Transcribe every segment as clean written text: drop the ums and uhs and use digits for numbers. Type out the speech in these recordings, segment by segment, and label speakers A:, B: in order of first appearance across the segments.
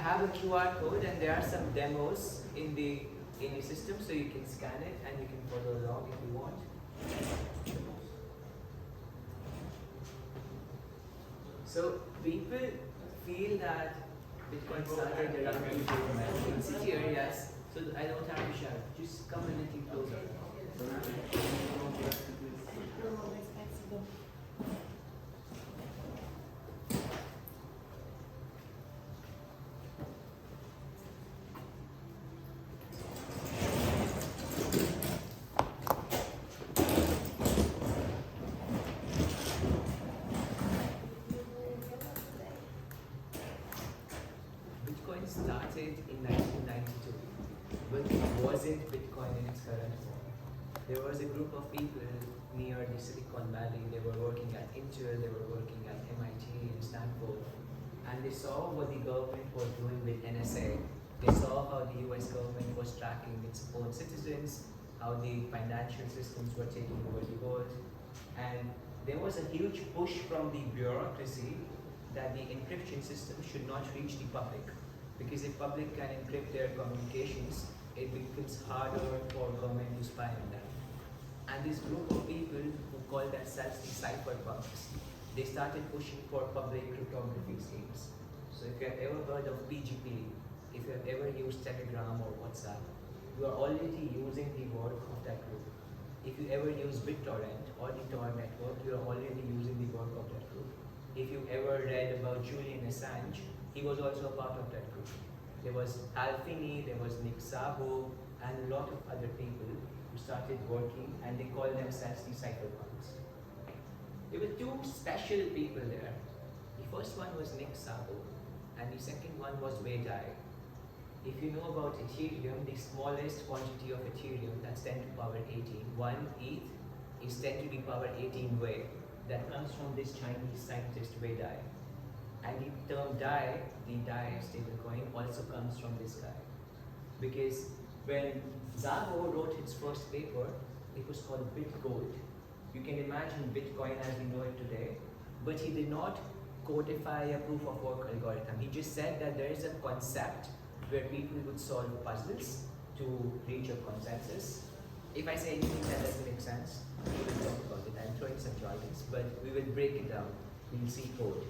A: have a QR code and there are some demos in the system, so you can scan it and you can follow along if you want. So people feel that Bitcoin started around 2009 in city areas, so I don't have to shout. Just come a little closer. Bitcoin started in 1992, but it wasn't Bitcoin in its current form. There was a group of people near the Silicon Valley. They were working at Intel, they were working at MIT and Stanford, and they saw what the government was doing with NSA. They saw how the US government was tracking its own citizens, how the financial systems were taking over the world, and there was a huge push from the bureaucracy that the encryption system should not reach the public. Because if public can encrypt their communications, it becomes harder for government to spy on them. And this group of people who call themselves the cypherpunks, they started pushing for public cryptography schemes. So if you have ever heard of PGP, if you have ever used Telegram or WhatsApp, you are already using the work of that group. If you ever use BitTorrent or the Tor network, you are already using the work of that group. If you ever read about Julian Assange, he was also a part of that group. There was halving, there was Nick Szabo, and a lot of other people who started working, and they called themselves the cypherpunks. There were two special people there. The first one was Nick Szabo, and the second one was Wei Dai. If you know about Ethereum, the smallest quantity of Ethereum, that's 10 to the power 18. 1 ETH is 10 to the power 18 Wei. That comes from this Chinese scientist Wei Dai. And the term DAI, the DAI stablecoin, also comes from this guy. Because when Szabo wrote his first paper, it was called BitGold. You can imagine Bitcoin as we know it today, but he did not codify a proof of work algorithm. He just said that there is a concept where people would solve puzzles to reach a consensus. If I say anything that doesn't make sense, we will talk about it. I'm throwing some jargons, but we will break it down. We'll see code.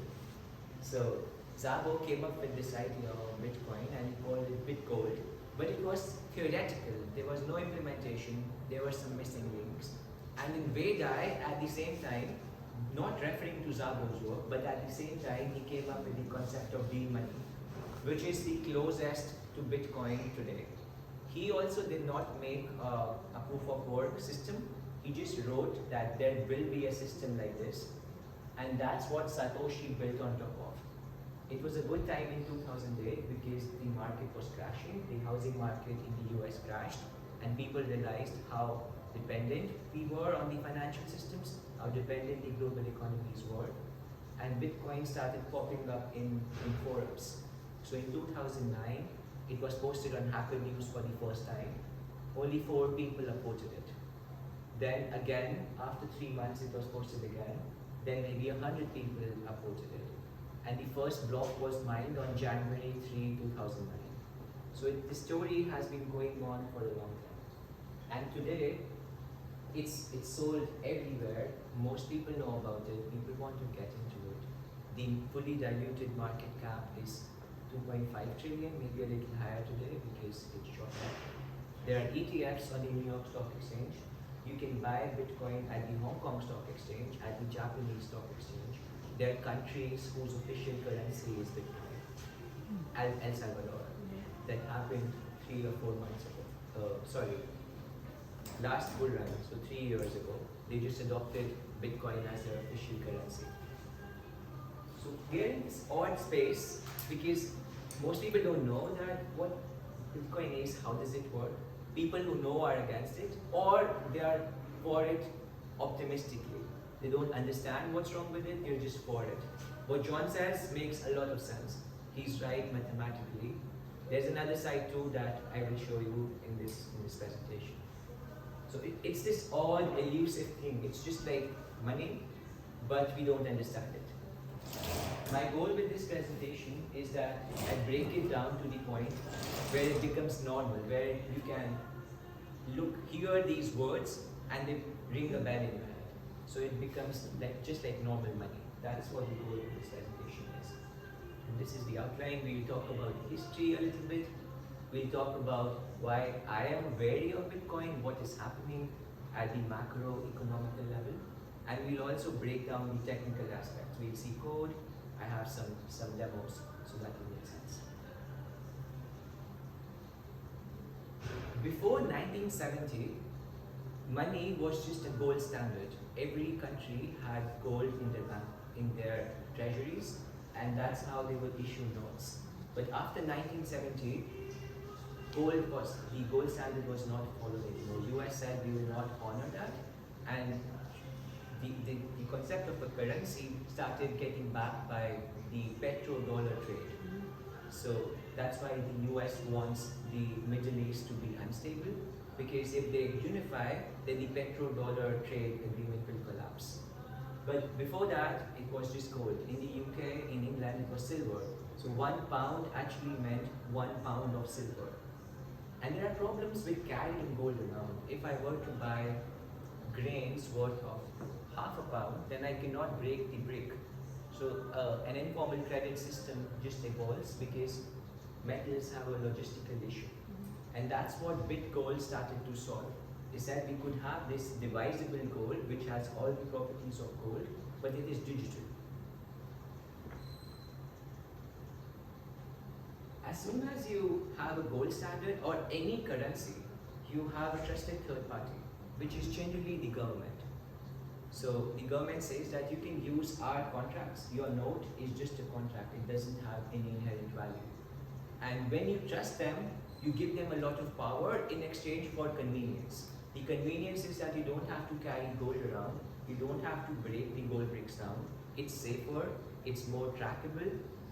A: So Szabo came up with this idea of Bitcoin and he called it BitGold, but it was theoretical. There was no implementation. There were some missing links. And in Wei Dai, at the same time, not referring to Szabo's work, but at the same time, he came up with the concept of deal money, which is the closest to Bitcoin today. He also did not make a proof of work system. He just wrote that there will be a system like this, and that's what Satoshi built on top of. It was a good time in 2008 because the market was crashing, the housing market in the US crashed, and people realized how dependent we were on the financial systems, how dependent the global economies were, and Bitcoin started popping up in forums. So in 2009, it was posted on Hacker News for the first time. Only 4 people upvoted it. Then again, after 3 months, it was posted again. Then maybe 100 people upvoted it. And the first block was mined on January 3, 2009. So the story has been going on for a long time. And today, it's sold everywhere. Most people know about it. People want to get into it. The fully diluted market cap is 2.5 trillion, maybe a little higher today because it's short up. There are ETFs on the New York Stock Exchange. You can buy Bitcoin at the Hong Kong Stock Exchange, at the Japanese Stock Exchange. There are countries whose official currency is Bitcoin. El Salvador. That happened 3 or 4 months ago. Last bull run, so 3 years ago, they just adopted Bitcoin as their official currency. So we're in this odd space because most people don't know that what Bitcoin is, how does it work. People who know are against it, or they are for it optimistically. They don't understand what's wrong with it, they're just for it. What John says makes a lot of sense. He's right mathematically. There's another side too that I will show you in this presentation. So it's this odd, elusive thing. It's just like money, but we don't understand it. My goal with this presentation is that I break it down to the point where it becomes normal, where you can hear these words and they ring a bell in your head. So it becomes just like normal money. That's what the goal of this presentation is. And this is the outline. We'll talk about history a little bit. We'll talk about why I am wary of Bitcoin, what is happening at the macroeconomical level, and we'll also break down the technical aspects. We'll see code. I have some demos, so that will make sense. Before 1970, money was just a gold standard. Every country had gold in their treasuries, and that's how they would issue notes. But after 1970, the gold standard was not followed anymore. US said we will not honor that, and the concept of a currency started getting backed by the petrodollar trade. So that's why the US wants the Middle East to be unstable, because if they unify, then the petrodollar trade agreement will collapse. But before that, it was just gold. In the UK, in England, it was silver. So £1 actually meant £1 of silver. And there are problems with carrying gold around. If I were to buy grains worth of half a pound, then I cannot break the brick. So an informal credit system just evolves because metals have a logistical issue. And that's what BitGold started to solve. They said we could have this divisible gold which has all the properties of gold, but it is digital. As soon as you have a gold standard or any currency, you have a trusted third party, which is generally the government. So the government says that you can use our contracts. Your note is just a contract. It doesn't have any inherent value. And when you trust them, you give them a lot of power in exchange for convenience. The convenience is that you don't have to carry gold around. You don't have to break the gold bricks down. It's safer, it's more trackable,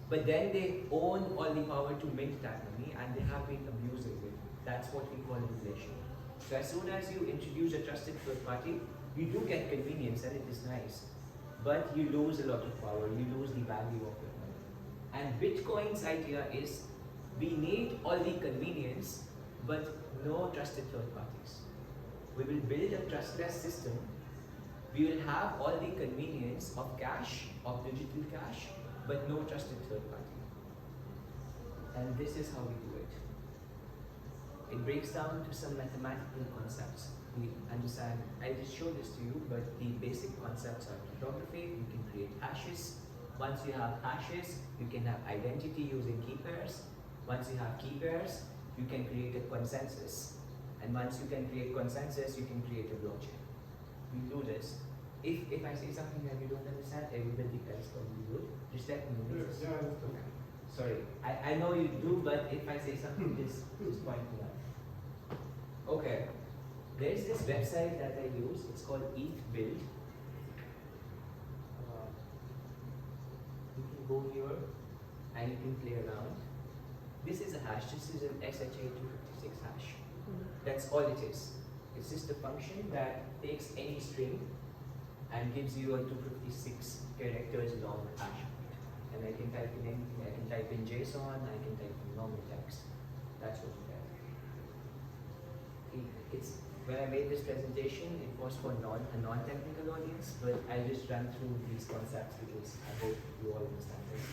A: but then they own all the power to mint that money, and they have been abusing it. That's what we call inflation. So as soon as you introduce a trusted third party, you do get convenience and it is nice, but you lose a lot of power, you lose the value of your money. And Bitcoin's idea is we need all the convenience, but no trusted third parties. We will build a trustless system. We will have all the convenience of cash, of digital cash, but no trusted third party. And this is how we do it. It breaks down to some mathematical concepts. We understand, I just showed this to you, but the basic concepts are cryptography. You can create hashes. Once you have hashes, you can have identity using key pairs. Once you have key pairs, you can create a consensus. And once you can create consensus, you can create a blockchain. We do this. If I say something that you don't understand, everybody else probably would. Just let me know.
B: Yeah, I understand.
A: Sorry, I know you do, but if I say something, just point me out. Okay, there's this website that I use. It's called ETH Build. You can go here and you can play around. This is a hash. This is an SHA-256 hash. That's all it is. It's just a function that takes any string and gives you a 256 characters long hash. And I can type in anything. I can type in JSON, I can type in normal text. That's what you get. When I made this presentation, it was for a non-technical audience, but I'll just run through these concepts because I hope you all understand this.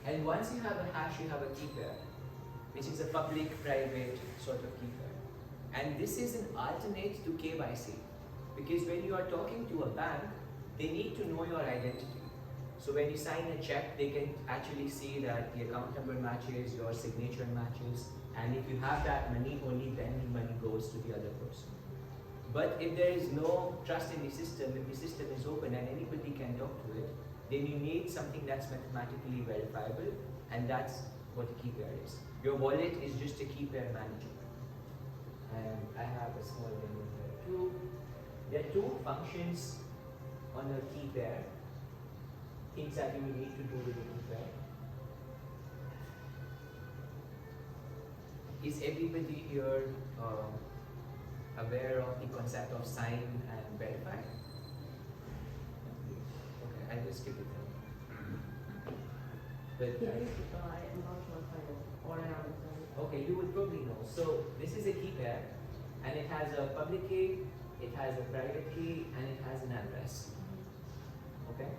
A: And once you have a hash, you have a key pair, which is a public-private sort of key pair. And this is an alternate to KYC, because when you are talking to a bank, they need to know your identity. So when you sign a check, they can actually see that the account number matches, your signature matches, and if you have that money, only then the money goes to the other person. But if there is no trust in the system, if the system is open and anybody can talk to it, then you need something that's mathematically verifiable, and that's what a key pair is. Your wallet is just a key pair manager. And I have a small demo here too. There are two functions on a key pair, things that you will need to do with a key pair. Is everybody here aware of the concept of sign and verify? Okay, I manuscript with him. But
B: He used it, but I'm not sure if I know or I understand.
A: okay, you would probably know. So this is a keypad, and it has a public key, it has a private key, and it has an address. Okay?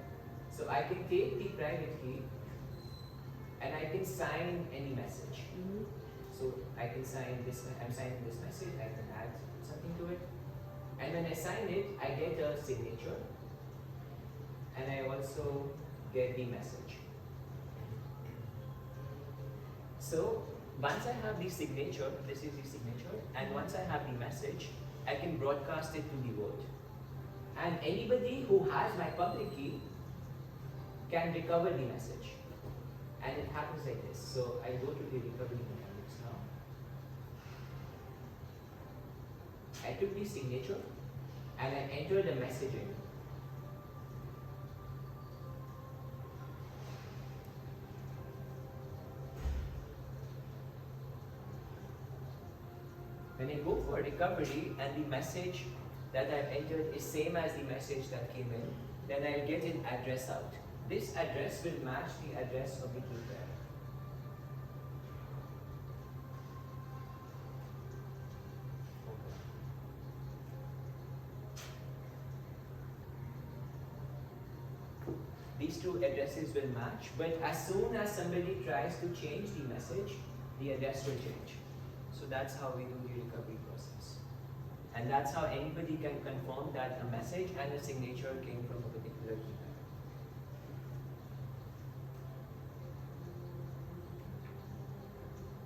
A: So I can take the private key and I can sign any message. So I can sign this, I'm signing this message, I can add something to it. And when I sign it, I get a signature. And I also get the message. So once I have the signature, this is the signature, and once I have the message, I can broadcast it to the world. And anybody who has my public key can recover the message. And it happens like this. So I go to the recovery mechanics now. I took the signature and I enter the messaging. When I go for recovery and the message that I've entered is same as the message that came in, then I'll get an address out. This address will match the address of the keypad. These two addresses will match, but as soon as somebody tries to change the message, the address will change. So that's how we do the recovery process. And that's how anybody can confirm that a message and a signature came from a particular keypad.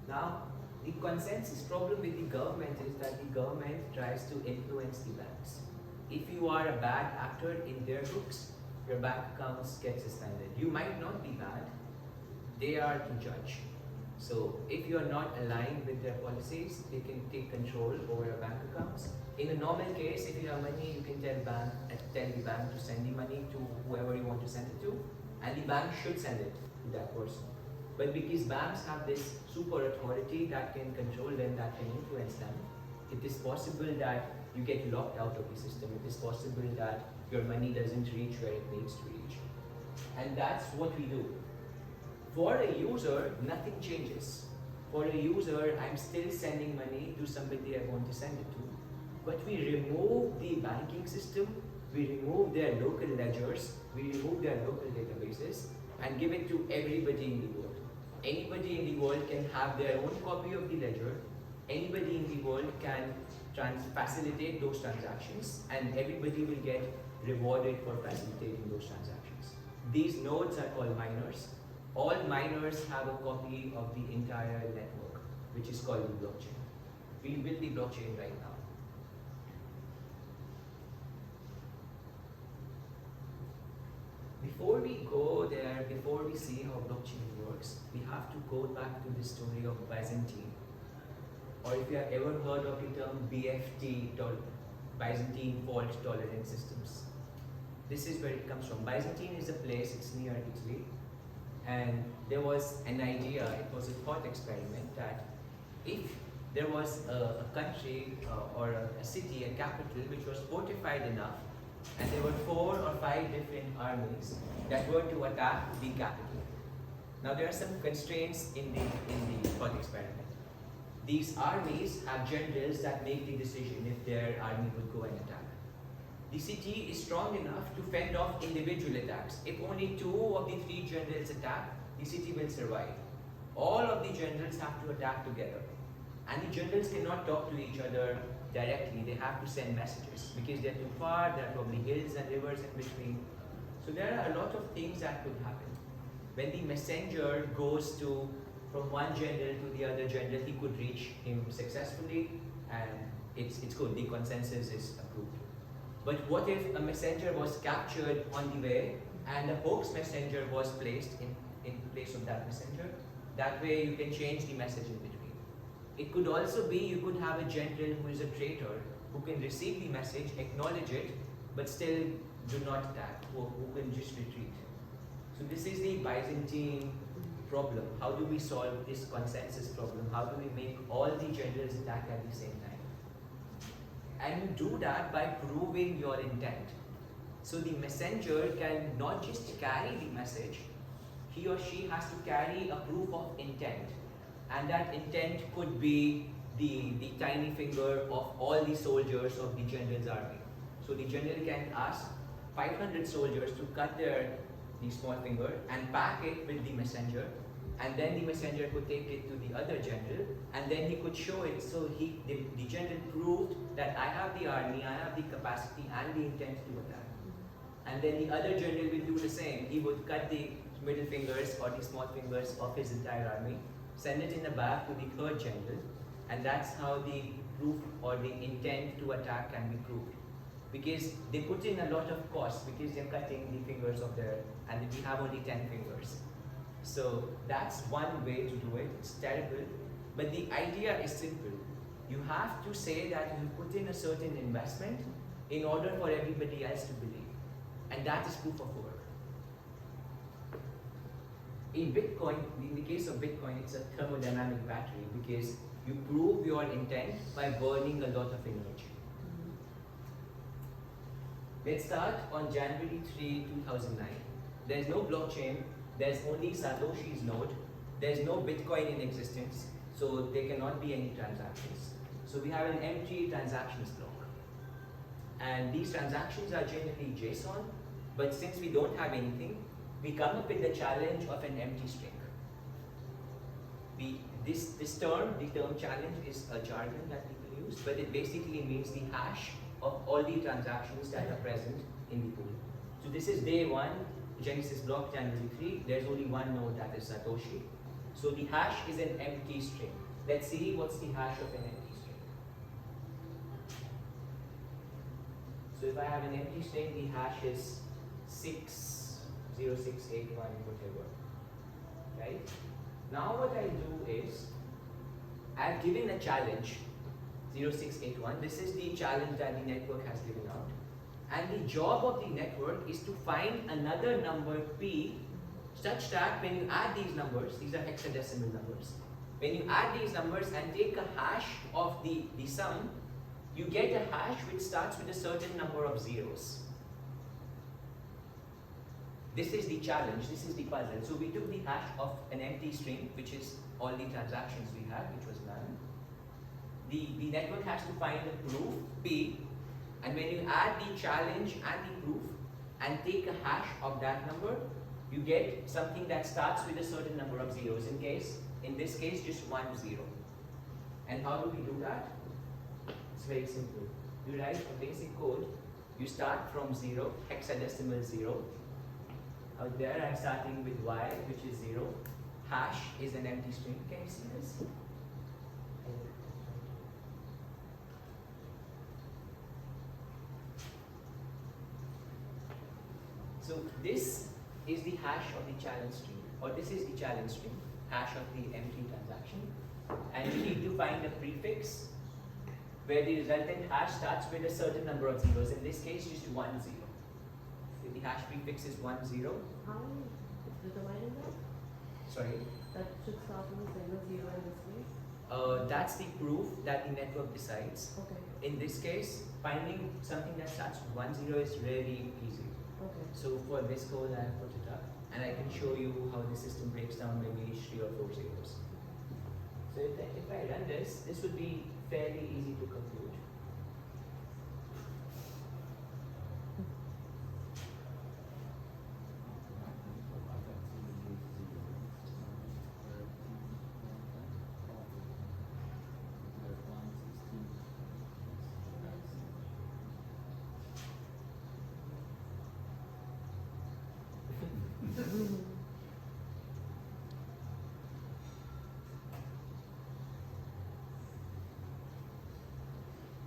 A: Now, the consensus problem with the government is that the government tries to influence the banks. If you are a bad actor in their books, your bank accounts get suspended. You might not be bad, they are to judge. So if you are not aligned with their policies, they can take control over your bank accounts. In a normal case, if you have money, you can tell the bank to send the money to whoever you want to send it to, and the bank should send it to that person. But because banks have this super authority that can control them, that can influence them, it is possible that you get locked out of the system. It is possible that your money doesn't reach where it needs to reach. And that's what we do. For a user, nothing changes. For a user, I'm still sending money to somebody I want to send it to. But we remove the banking system, we remove their local ledgers, we remove their local databases, and give it to everybody in the world. Anybody in the world can have their own copy of the ledger. Anybody in the world can facilitate those transactions, and everybody will get rewarded for facilitating those transactions. These nodes are called miners. All miners have a copy of the entire network, which is called the blockchain. We build the blockchain right now. Before we go there, before we see how blockchain works, we have to go back to the story of Byzantine. Or if you have ever heard of the term BFT, Byzantine Fault Tolerant Systems. This is where it comes from. Byzantine is a place, it's near Italy. And there was an idea, it was a thought experiment, that if there was a country or a city, a capital, which was fortified enough, and there were 4 or 5 different armies that were to attack the capital. Now there are some constraints in the thought experiment. These armies have generals that make the decision if their army would go and attack. The city is strong enough to fend off individual attacks. If only 2 of the 3 generals attack, the city will survive. All of the generals have to attack together. And the generals cannot talk to each other directly. They have to send messages because they're too far, there are probably hills and rivers in between. So there are a lot of things that could happen. When the messenger goes from one general to the other general, he could reach him successfully, and it's good, the consensus is approved. But what if a messenger was captured on the way and a hoax messenger was placed in place of that messenger? That way you can change the message in between. It could also be you could have a general who is a traitor, who can receive the message, acknowledge it, but still do not attack, who can just retreat. So this is the Byzantine problem. How do we solve this consensus problem? How do we make all the generals attack at the same time? And you do that by proving your intent. So the messenger can not just carry the message, he or she has to carry a proof of intent. And that intent could be the tiny finger of all the soldiers of the general's army. So the general can ask 500 soldiers to cut the small finger and pack it with the messenger, and then the messenger could take it to the other general, and then he could show it. So the general proved that I have the army, I have the capacity and the intent to attack. And then the other general will do the same. He would cut the middle fingers or the small fingers of his entire army, send it in a bag to the third general, and that's how the proof or the intent to attack can be proved. Because they put in a lot of cost because they're cutting the fingers of their, and we have only 10 fingers. So that's one way to do it. It's terrible, but the idea is simple. You have to say that you put in a certain investment in order for everybody else to believe, and that is proof of work. In Bitcoin, in the case of Bitcoin, it's a thermodynamic battery because you prove your intent by burning a lot of energy. Let's start on January 3, 2009. There's no blockchain, there's only Satoshi's node, there's no Bitcoin in existence, so there cannot be any transactions. So we have an empty transactions block. And these transactions are generally JSON, but since we don't have anything, we come up with the challenge of an empty string. This term, the term challenge, is a jargon that people use, but it basically means the hash of all the transactions that are present in the pool. So this is day one, Genesis block January 3. There's only one node, that is Satoshi. So the hash is an empty string. Let's see what's the hash of an empty string. So if I have an empty string, the hash is 60681 whatever. Right? Now what I do is, I've given a challenge 0681. This is the challenge that the network has given out. And the job of the network is to find another number P such that when you add these numbers, these are hexadecimal numbers, when you add these numbers and take a hash of the sum, you get a hash which starts with a certain number of zeros. This is the challenge, this is the puzzle. So we took the hash of an empty string, which is all the transactions we had, which was none. The network has to find a proof, P, and when you add the challenge and the proof and take a hash of that number, you get something that starts with a certain number of zeros. In this case, just 1 0. And how do we do that? It's very simple. You write a basic code. You start from 0, hexadecimal 0. Out there, I'm starting with y, which is 0. Hash is an empty string. Can you see this? So this is the hash of the challenge string, or this is the challenge string, hash of the empty transaction. And you need to find a prefix where the resultant hash starts with a certain number of zeros. In this case, just 1 0. So the hash prefix is 1 0.
B: How is determining that?
A: Sorry?
B: That should start with a single zero in this case?
A: That's the proof that the network decides.
B: Okay.
A: In this case, finding something that starts with 1 0 is really easy.
B: Okay.
A: So for this code, I have put it up, and I can show you how the system breaks down maybe 3 or 4 zeros. So if I run this would be fairly easy to compute.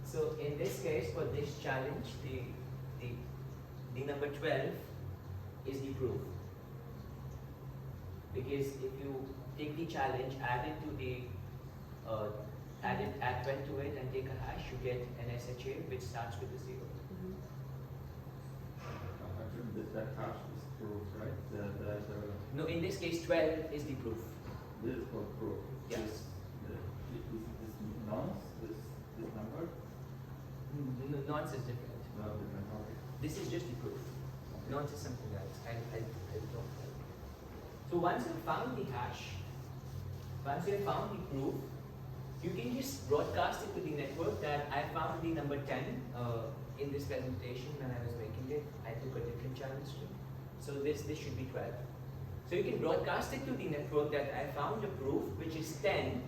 A: So in this case, for this challenge, the number 12 is the proof. Because if you take the challenge, add it to the add 12 to it and take a hash, you get an SHA which starts with a 0.
C: Actually, that hash is proof, right?
A: No, in this case, 12 is the proof.
C: This is called proof.
A: Yes.
C: This nonce, this number?
A: Nonce is different.
C: No, different. Okay.
A: This is just the proof, not just something else. I'll talk about it. So once you found the hash, once you have found the proof, you can just broadcast it to the network that I found the number 10 in this presentation when I was making it. I took a different challenge string. So this should be 12. So you can broadcast it to the network that I found a proof which is 10,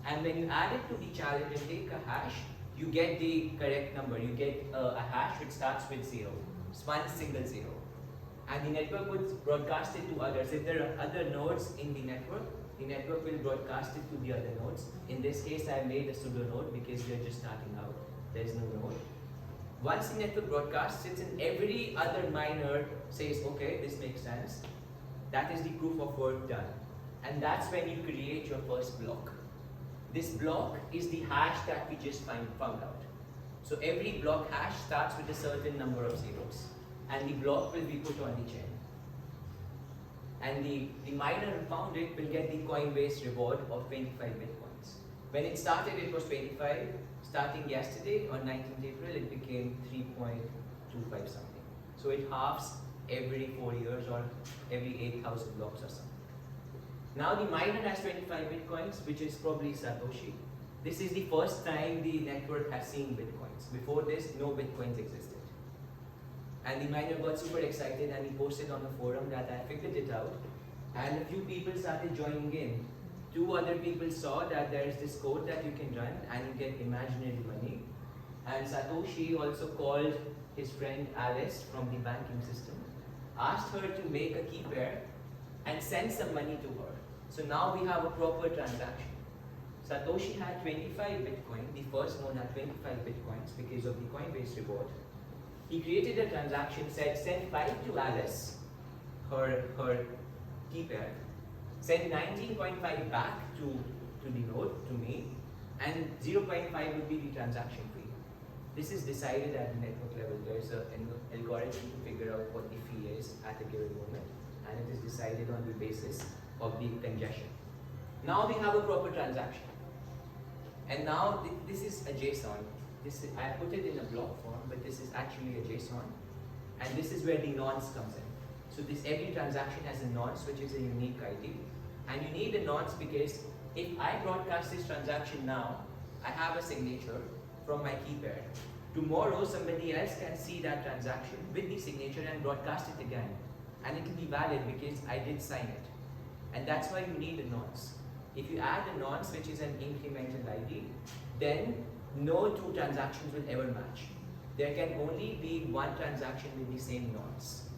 A: and when you add it to the challenge and take a hash, you get the correct number. You get a hash which starts with 0. It's one single 0. And the network would broadcast it to others. If there are other nodes in the network will broadcast it to the other nodes. In this case, I made a pseudo node because we are just starting out. There is no node. Once the network broadcasts it, and every other miner says, okay, this makes sense, that is the proof of work done. And that's when you create your first block. This block is the hash that we just found out. So every block hash starts with a certain number of zeros, and the block will be put on the chain. And the miner who found it will get the coin-based reward of 25 bitcoins. When it started, it was 25. Starting yesterday, on 19th April, it became 3.25 something. So it halves every 4 years or every 8,000 blocks or something. Now the miner has 25 bitcoins, which is probably Satoshi. This is the first time the network has seen bitcoins. Before this, no bitcoins existed. And the miner got super excited and he posted on the forum that I figured it out. And a few people started joining in. 2 other people saw that there is this code that you can run and you get imaginary money. And Satoshi also called his friend Alice from the banking system, asked her to make a key pair and send some money to her. So now we have a proper transaction. Satoshi had 25 Bitcoin, the first node had 25 Bitcoins because of the Coinbase reward. He created a transaction, said send 5 to Alice, her key pair, send 19.5 back to the node, to me, and 0.5 would be the transaction fee. This is decided at the network level. There's an algorithm to figure out what the fee is at a given moment, and it is decided on the basis of the congestion. Now we have a proper transaction. And now this is a JSON. I put it in a block form, but this is actually a JSON. And this is where the nonce comes in. So every transaction has a nonce, which is a unique ID. And you need a nonce because if I broadcast this transaction now, I have a signature from my key pair. Tomorrow, somebody else can see that transaction with the signature and broadcast it again. And it will be valid because I did sign it. And that's why you need a nonce. If you add a nonce, which is an incremental ID, then no 2 transactions will ever match. There can only be 1 transaction with the same nonce.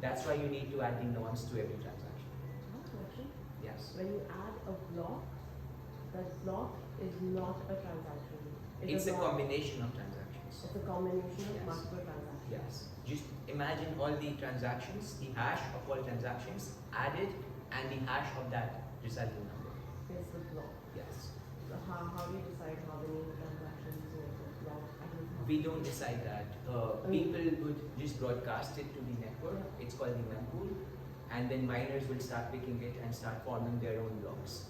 A: That's why you need to add the nonce to every transaction.
B: One question.
A: Yes.
B: When you add a block, that block is not a transaction.
A: It's a combination of transactions.
B: It's a combination of
A: Yes.
B: multiple transactions.
A: Yes. Just imagine all the transactions, the hash of all transactions added, and the hash of that resulting number.
B: Is the block.
A: Yes.
B: So how do you decide how many transactions make a block?
A: We don't decide that. People would just broadcast it to the network. It's called the mempool. And then miners will start picking it and start forming their own blocks.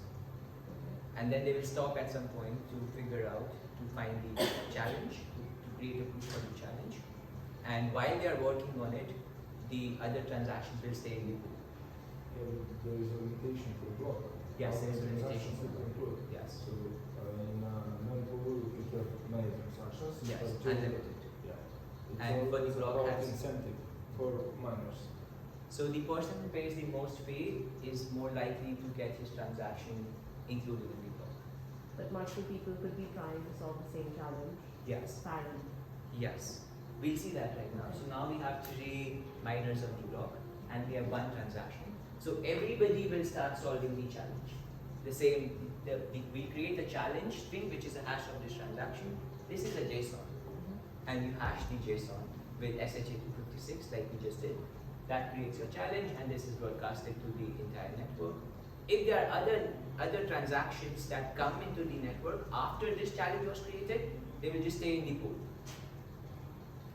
A: And then they will stop at some point to figure out, to find the challenge, to create a proof for the challenge. And while they are working on it, the other transactions will stay in the pool.
D: There is a limitation for block.
A: Yes, there is a
D: Transactions
A: limitation.
D: you can include.
A: Yes.
D: So in mempool, if you have many transactions,
A: Yes,
D: you have two-
A: unlimited.
D: Yeah. It's
A: And for the
D: it's
A: block
D: about
A: has-
D: incentive for miners.
A: So the person who pays the most fee is more likely to get his transaction included in the block.
B: But multiple people could be trying to solve the same challenge.
A: Yes.
B: Parallel.
A: Yes. We'll see that right now. So now we have 3 miners of the block and we have 1 transaction. So everybody will start solving the challenge. The same, we create a challenge string which is a hash of this transaction. This is a JSON. And you hash the JSON with SHA-256 like we just did. That creates your challenge and this is broadcasted to the entire network. If there are other transactions that come into the network after this challenge was created, they will just stay in the pool.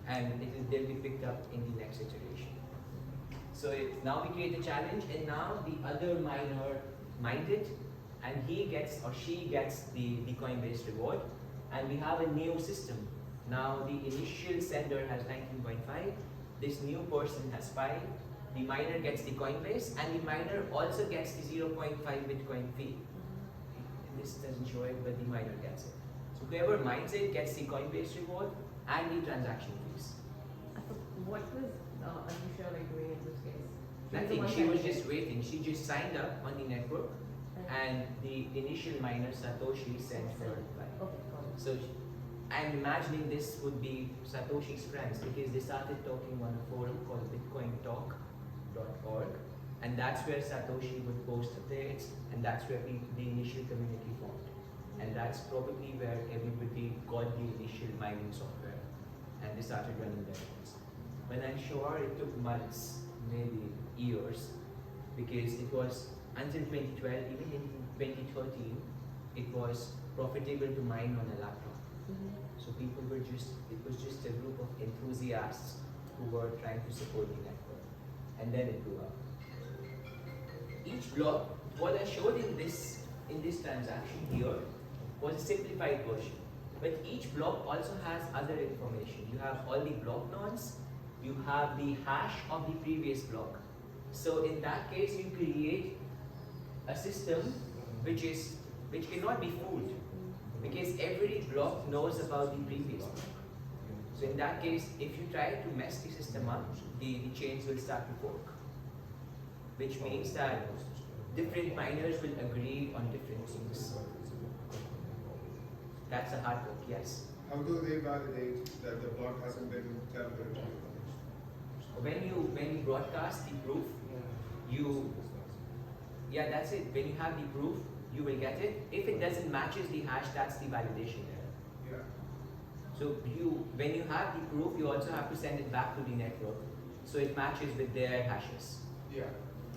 A: And they'll be picked up in the next iteration. So now we create a challenge and now the other miner mined it and he gets or she gets the Coinbase reward and we have a new system. Now the initial sender has 19.5, this new person has 5, the miner gets the Coinbase, and the miner also gets the 0.5 Bitcoin fee. This doesn't show it, but the miner gets it. So whoever mines it gets the Coinbase reward and the transaction fees.
B: So what was Alicia like doing in this case?
A: Nothing, she was just waiting. She just signed up on the network, and the initial miner Satoshi sent her like.
B: Okay, got it.
A: So I'm imagining this would be Satoshi's friends, because they started talking on a forum called bitcointalk.org, and that's where Satoshi would post updates, and that's where the initial community formed. And that's probably where everybody got the initial mining software, and they started running their nodes. But I'm sure it took months, maybe years, because it was until 2012, even in 2013, it was profitable to mine on a laptop. So people were it was just a group of enthusiasts who were trying to support the network. And then it blew up. Each block, what I showed in this transaction here, was a simplified version. But each block also has other information. You have all the block nonce, you have the hash of the previous block. So in that case, you create a system which cannot be fooled, because every block knows about the previous block. So in that case, if you try to mess the system up, the chains will start to fork, which means that different miners will agree on different things. That's a hard work, yes.
E: How do they validate that the block hasn't been tampered with?
A: When you broadcast the proof, that's it. When you have the proof, you will get it. If it doesn't matches the hash, that's the validation error.
E: Yeah.
A: So when you have the proof, you also have to send it back to the network, so it matches with their hashes.
E: Yeah.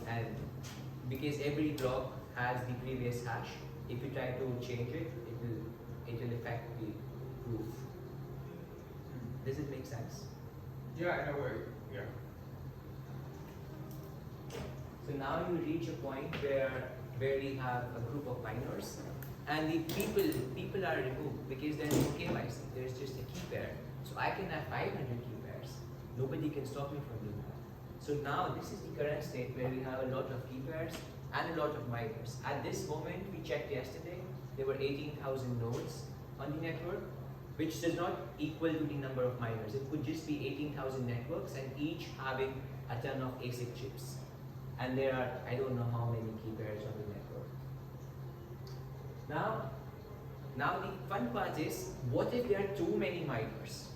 A: And because every block has the previous hash, if you try to change it, it will affect the proof. Does it make sense?
E: Yeah, in a way. Yeah.
A: So now you reach a point where we have a group of miners, and the people are removed because there's no KYC. There's just a key pair. So I can have 500 key pairs. Nobody can stop me from doing that. So now this is the current state where we have a lot of key pairs and a lot of miners. At this moment, we checked yesterday, there were 18,000 nodes on the network, which does not equal to the number of miners. It could just be 18,000 networks, and each having a ton of ASIC chips. And there are, I don't know how many key pairs on the network. Now the fun part is, what if there are too many miners?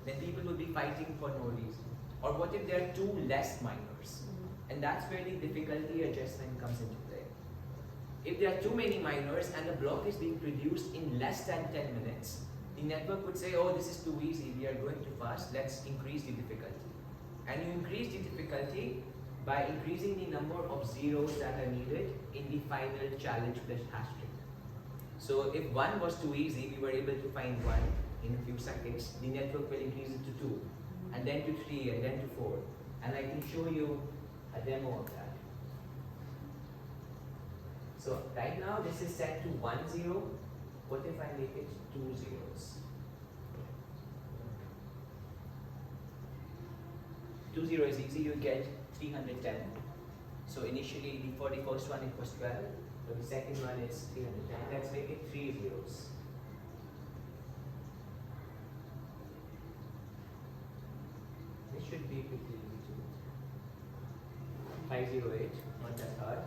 A: Then people will be fighting for no reason. Or what if there are too less miners? And that's where the difficulty adjustment comes into play. If there are too many miners and the block is being produced in less than 10 minutes, the network would say, oh, this is too easy, we are going too fast, let's increase the difficulty. And you increase the difficulty by increasing the number of zeros that are needed in the final challenge plus hash rate. So if 1 was too easy, we were able to find 1 in a few seconds, the network will increase it to 2, and then to 3, and then to 4. And I can show you a demo of that. So right now this is set to 1 0. What if I make it 2 zeros? 2 0 is easy, you get 310. So initially for the first one it was 12, for the second one it's 310. Let's make it 3 zeros. This should be pretty easy too. 508, not that hard.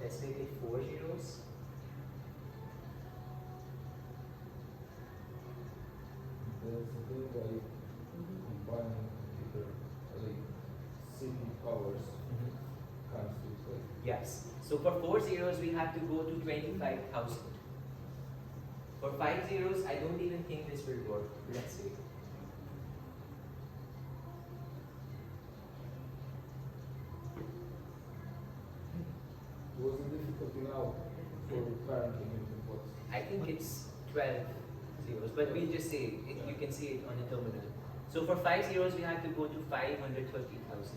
A: Let's make it 4 zeros.
D: There's a thing like combining either like single powers comes to play.
A: Yes. So for 4 zeros, we have to go to 25,000. For 5 zeros, I don't even think this will work. Let's see.
D: What's the difficulty now for the current community bots?
A: I think it's 12 zeros, but we'll just say it. You can see it on the terminal. So for 5 zeros, we have to go to 530,000.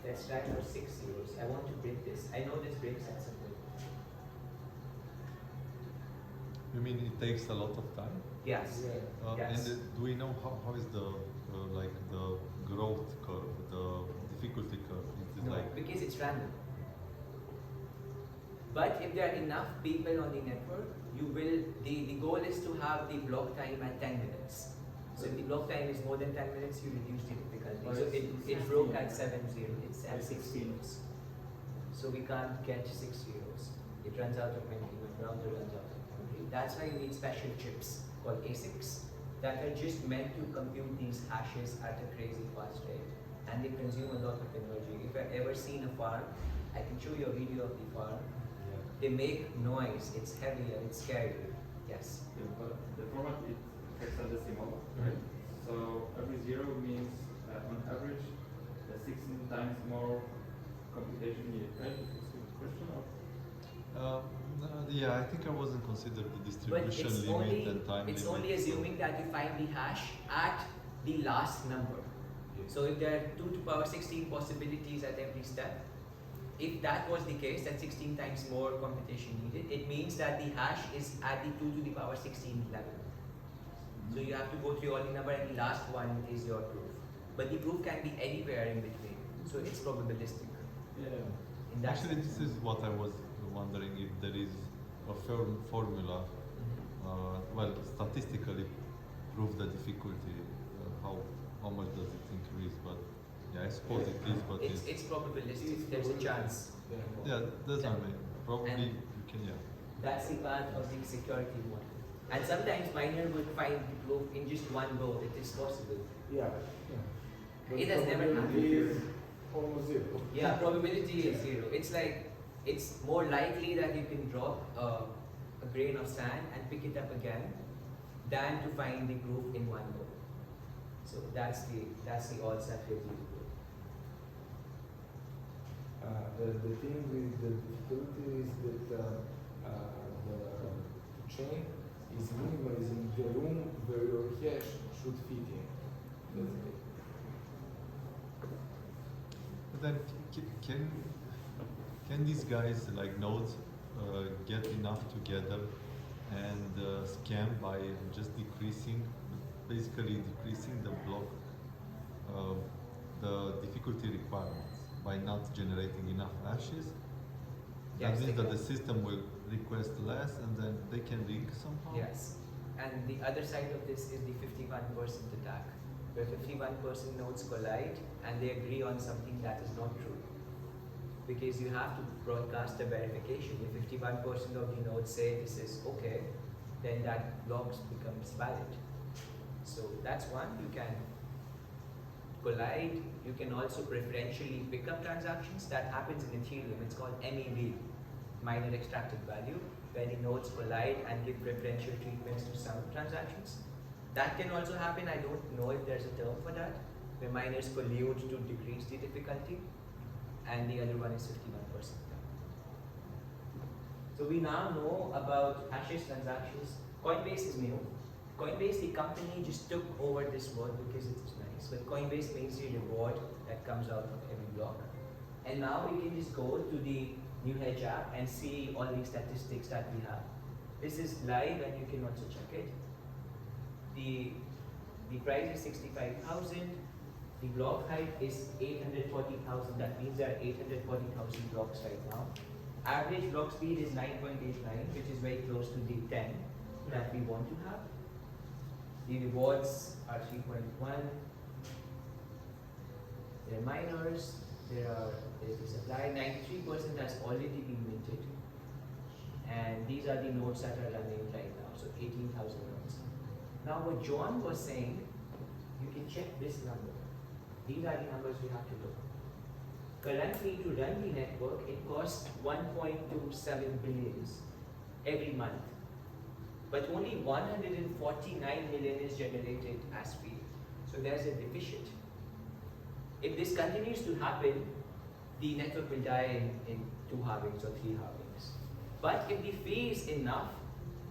A: Let's try for 6 zeros. I want to break this. I know this breaks at some point.
F: You mean it takes a lot of time?
A: Yes.
D: Yeah.
A: Yes.
F: And do we know how is the like the growth curve, the difficulty curve? Is it
A: No,
F: like
A: because it's random. But if there are enough people on the network, you will, the goal is to have the block time at 10 minutes. So if the block time is more than 10 minutes, you reduce the difficulty. So it broke at 7-0, it's at 6 zeros. So we can't get 6 zeros. It runs out of memory, when router runs out of memory. That's why you need special chips called ASICs that are just meant to compute these hashes at a crazy fast rate. And they consume a lot of energy. If I've ever seen a farm, I can show you a video of the farm. They make noise, it's heavy and it's scary. Yes.
C: Yeah, but the format is hexadecimal, right? So every zero means on average 16 times more computation needed, right? Is this the question or?
F: yeah, I think I wasn't considered the
A: But
F: distribution
A: it's
F: limit
A: only,
F: and time
A: it's
F: limit.
A: only assuming that you find the hash at the last number. So if there are 2 to the power 16 possibilities at every step, if that was the case, that 16 times more computation needed, it means that the hash is at the 2 to the power 16 level. So you have to go through all the number and the last one is your proof. But the proof can be anywhere in between. So it's probabilistic.
C: Yeah.
A: In that
F: Actually,
A: sense.
F: this is what I was wondering if there is a formula, well, statistically prove the difficulty, how much does it increase, but yeah, I suppose it is, but
A: It's probabilistic, there's a chance.
F: yeah, that's what I mean. Probably
A: And
F: you can, yeah.
A: that's the part of the security model. And sometimes miner will find the proof in just one go, it is possible.
D: Yeah.
A: It has never
D: Probability
A: happened.
D: is almost zero.
A: Yeah, probability is 0. It's like, it's more likely that you can drop a grain of sand and pick it up again than to find the proof in one go. So that's the odds that we're dealing with.
D: The thing with the difficulty is that the chain is minimizing the room where your hash should fit in. That's it.
F: But then can these guys like nodes get enough together and scam by just basically decreasing the block, the difficulty requirements by not generating enough hashes?
A: Yes,
F: That means
A: they
F: that the
A: can.
F: system will request less and then they can rig somehow?
A: Yes. And the other side of this is the 51% attack, where 51% nodes collide and they agree on something that is not true. Because you have to broadcast a verification. If 51% of the nodes say this is okay, then that block becomes valid. So that's one, you can collide. You can also preferentially pick up transactions. That happens in Ethereum. It's called MEV, miner extracted value, where the nodes collide and give preferential treatments to some transactions. That can also happen. I don't know if there's a term for that, where miners collude to decrease the difficulty, and the other one is 51%. So we now know about hashes transactions. Coinbase is new. Coinbase, the company, just took over this word because it's nice. But Coinbase makes the reward that comes out of every block. And now we can just go to the new hedge app and see all the statistics that we have. This is live and you can also check it. The price is 65,000. The block height is 840,000. That means there are 840,000 blocks right now. Average block speed is 9.89, which is very close to the 10 that we want to have. The rewards are 3.1. There are miners. There is the supply. 93% has already been minted, and these are the nodes that are running right now. So 18,000 nodes. Now, what John was saying, you can check this number. These are the numbers we have to look. Currently, to run the network, it costs 1.27 billions every month. But only 149 million is generated as fee. So there's a deficit. If this continues to happen, the network will die in 2 halvings or 3 halvings. But if the fee is enough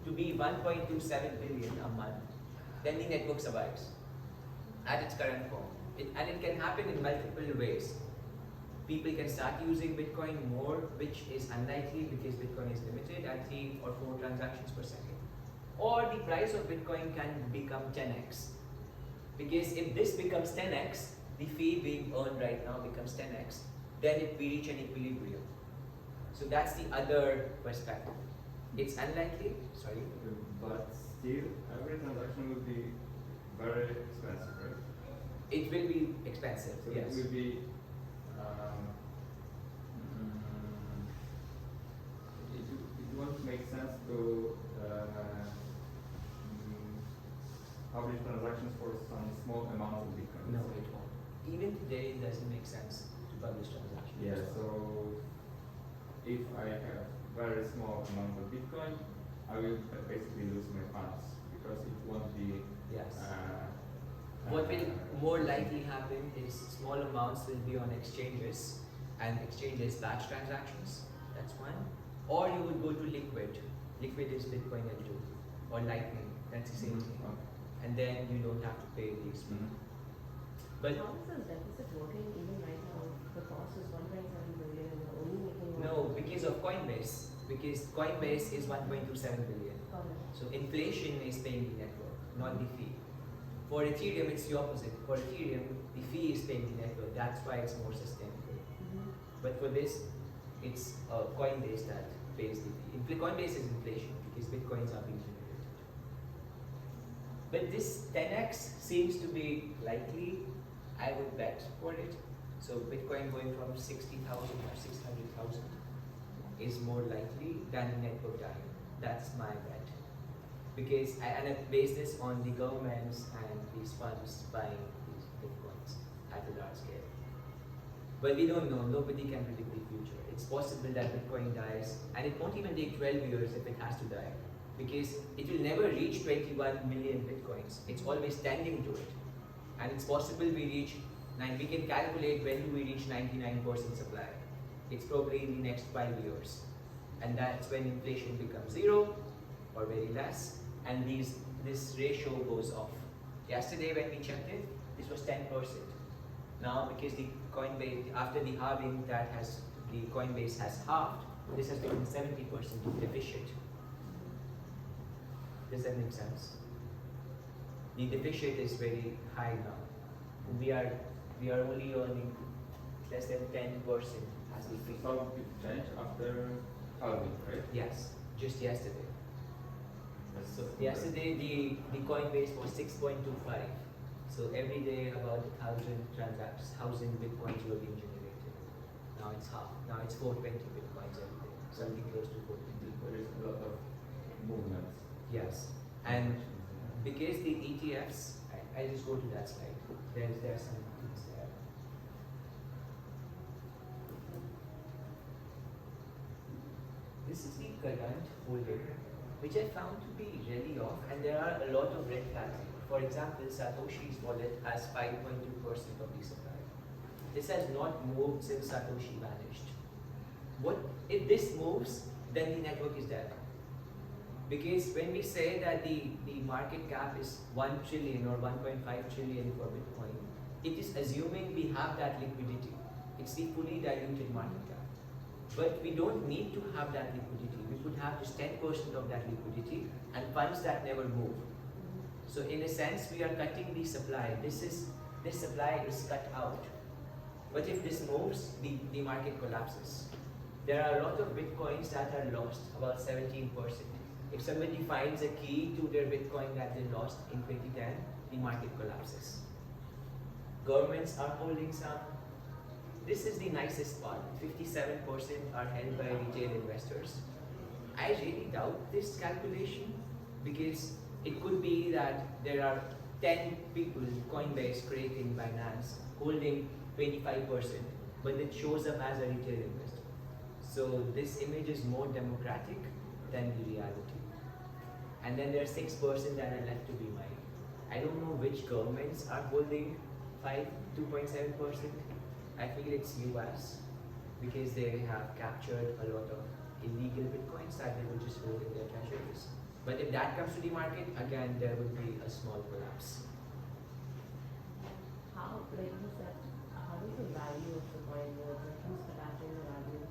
A: to be 1.27 billion a month, then the network survives at its current form. And it can happen in multiple ways. People can start using Bitcoin more, which is unlikely because Bitcoin is limited at 3 or 4 transactions per second. or the price of Bitcoin can become 10x. Because if this becomes 10x, the fee being earned right now becomes 10x, then we reach an equilibrium. So that's the other perspective. It's unlikely, sorry.
C: But still, every transaction will be very expensive, right?
A: It will be expensive,
C: So
A: yes.
C: it will be, it won't make sense to publish transactions for some small amount of Bitcoin.
A: No, it won't. Even today, it doesn't make sense to publish transactions.
C: Yeah, so if I have very small amount of Bitcoin, I will basically lose my funds because it won't be.
A: Yes. What will more likely happen is small amounts will be on exchanges, and exchanges batch transactions. That's one. Or you would go to liquid. Liquid is Bitcoin L2 or Lightning. That's the same thing. And then you don't have to pay these. But
B: How is this deficit working even right now? The cost is 1.7 billion and you're only making
A: no, because of Coinbase. Because Coinbase is 1.27 billion.
B: Got it.
A: So inflation is paying the network, not the fee. For Ethereum, it's the opposite. For Ethereum, the fee is paying the network. That's why it's more sustainable. But for this, it's Coinbase that pays the fee. Coinbase is inflation because Bitcoins are being generated. But this 10x seems to be likely. I would bet for it. So Bitcoin going from 60,000 to 600,000 is more likely than the network dying. That's my bet. Because and I base this on the governments and these funds buying these Bitcoins at a large scale. But we don't know. Nobody can predict the future. It's possible that Bitcoin dies, and it won't even take 12 years if it has to die, because it will never reach 21 million Bitcoins. It's always tending to it, and it's possible we reach. We can calculate when do we reach 99% supply. It's probably in the next 5 years, and that's when inflation becomes zero or very less, and this ratio goes off. Yesterday when we checked it, this was 10%. Now because the Coinbase, after the halving, the Coinbase has halved, this has become 70% deficit. Does that make sense? The deficit is very high now. We are only earning less than 10% as the fee.
C: Some big change after halving, right?
A: Yes, just yesterday.
C: Yes.
A: So yesterday the Coinbase was 6.25. So every day about 1,000 Bitcoins were being generated. Now it's half. Now it's 420 Bitcoins every day. Something close to 420.
C: There is a lot of movements.
A: Yes. And because the ETFs, I'll just go to that slide. There's some things there. This is the current holding, which I found to be really off, and there are a lot of red flags. For example, Satoshi's wallet has 5.2% of the supply. This has not moved since Satoshi vanished. What if this moves? Then the network is dead. Because when we say that the market cap is 1 trillion or 1.5 trillion for Bitcoin, it is assuming we have that liquidity. It's the fully diluted market cap. But we don't need to have that liquidity. We could have just 10% of that liquidity and funds that never move. So in a sense, we are cutting the supply. This supply is cut out. But if this moves, the market collapses. There are a lot of Bitcoins that are lost, about 17%. If somebody finds a key to their Bitcoin that they lost in 2010, the market collapses. Governments are holding some. This is the nicest part. 57% are held by retail investors. I really doubt this calculation because it could be that there are 10 people, Coinbase, creating Binance, holding 25%, but it shows up as a retail investor. So this image is more democratic than the reality. And then there are 6% that are left to be mined. I don't know which governments are holding 2.7%. I feel it's US because they have captured a lot of illegal Bitcoins that they will just hold in their treasuries. But if that comes to the market, again, there would be a small collapse.
B: How, like you said, how does the value of the coin work? Like who's attaching the value?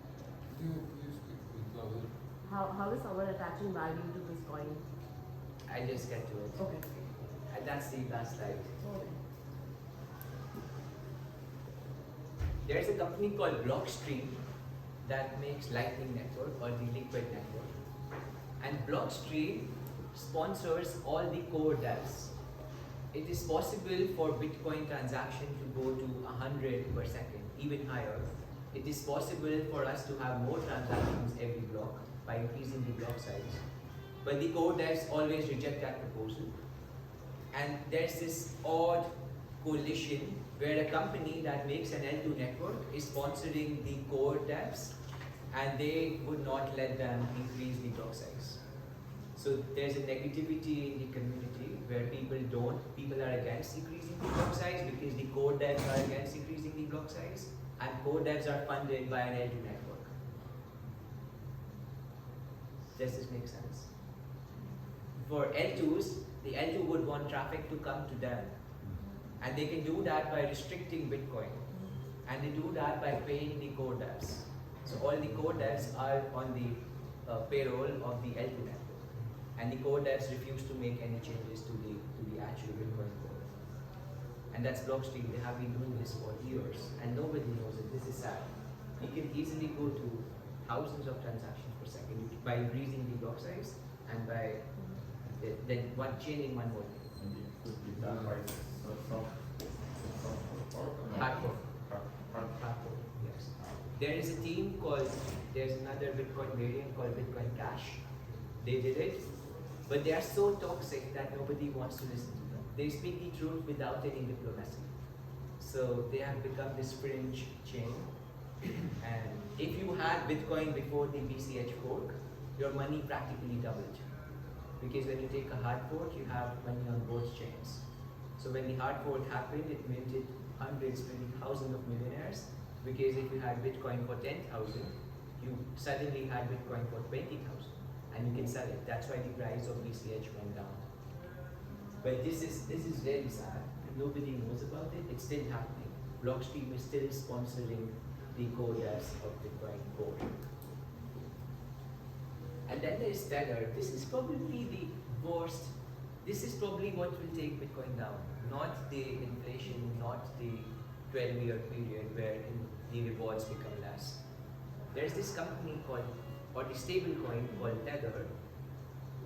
F: You speak with louder.
B: How is someone attaching value to this coin?
A: I'll just get to it.
B: Okay.
A: And that's the last slide.
B: Okay.
A: There's a company called Blockstream that makes Lightning Network or the Liquid Network. And Blockstream sponsors all the core devs. It is possible for Bitcoin transaction to go to 100 per second, even higher. It is possible for us to have more transactions every block by increasing the block size. But the core devs always reject that proposal. And there's this odd coalition where a company that makes an L2 network is sponsoring the core devs, and they would not let them increase the block size. So there's a negativity in the community where people are against increasing the block size because the core devs are against increasing the block size, and core devs are funded by an L2 network. Does this make sense? For L2s, the L2 would want traffic to come to them. And they can do that by restricting Bitcoin. And they do that by paying the core devs. So all the core devs are on the payroll of the L2 network. And the core devs refuse to make any changes to the actual Bitcoin core. And that's Blockstream. They have been doing this for years. And nobody knows it. This is sad. You can easily go to thousands of transactions per second by increasing the block size and by then chaining one more thing.
C: And it could be done by
A: Hardcore. Hardcore, yes. There is a team there's another Bitcoin variant called Bitcoin Cash. They did it, but they are so toxic that nobody wants to listen to them. They speak the truth without any diplomacy. So they have become this fringe chain. And if you had Bitcoin before the BCH fork, your money practically doubled. Because when you take a hard fork, you have money on both chains. So when the hard fork happened, it minted hundreds, maybe thousands of millionaires. Because if you had Bitcoin for 10,000, you suddenly had Bitcoin for 20,000, and you can sell it. That's why the price of BCH went down. But this is very sad. Nobody knows about it. It's still happening. Blockstream is still sponsoring the core devs of Bitcoin Core. And then there is Tether. This is probably the worst. This is probably what will take Bitcoin down. Not the inflation, not the 12-year period where the rewards become less. There's this company or the stable coin called Tether.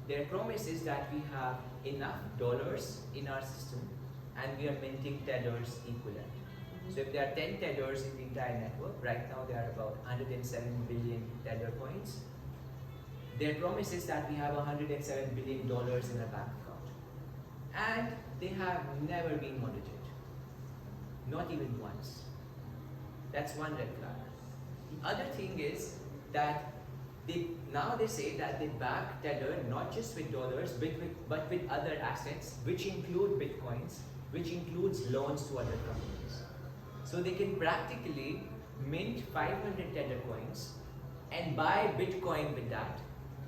A: Their promise is that we have enough dollars in our system and we are minting Tethers equivalent. So if there are 10 Tethers in the entire network, right now there are about 107 billion Tether coins. Their promise is that we have $107 billion in our bank account. And they have never been audited. Not even once. That's one red flag. The other thing is that now they say that they back Tether not just with dollars but with other assets which include bitcoins, which includes loans to other companies. So they can practically mint 500 Tether coins and buy Bitcoin with that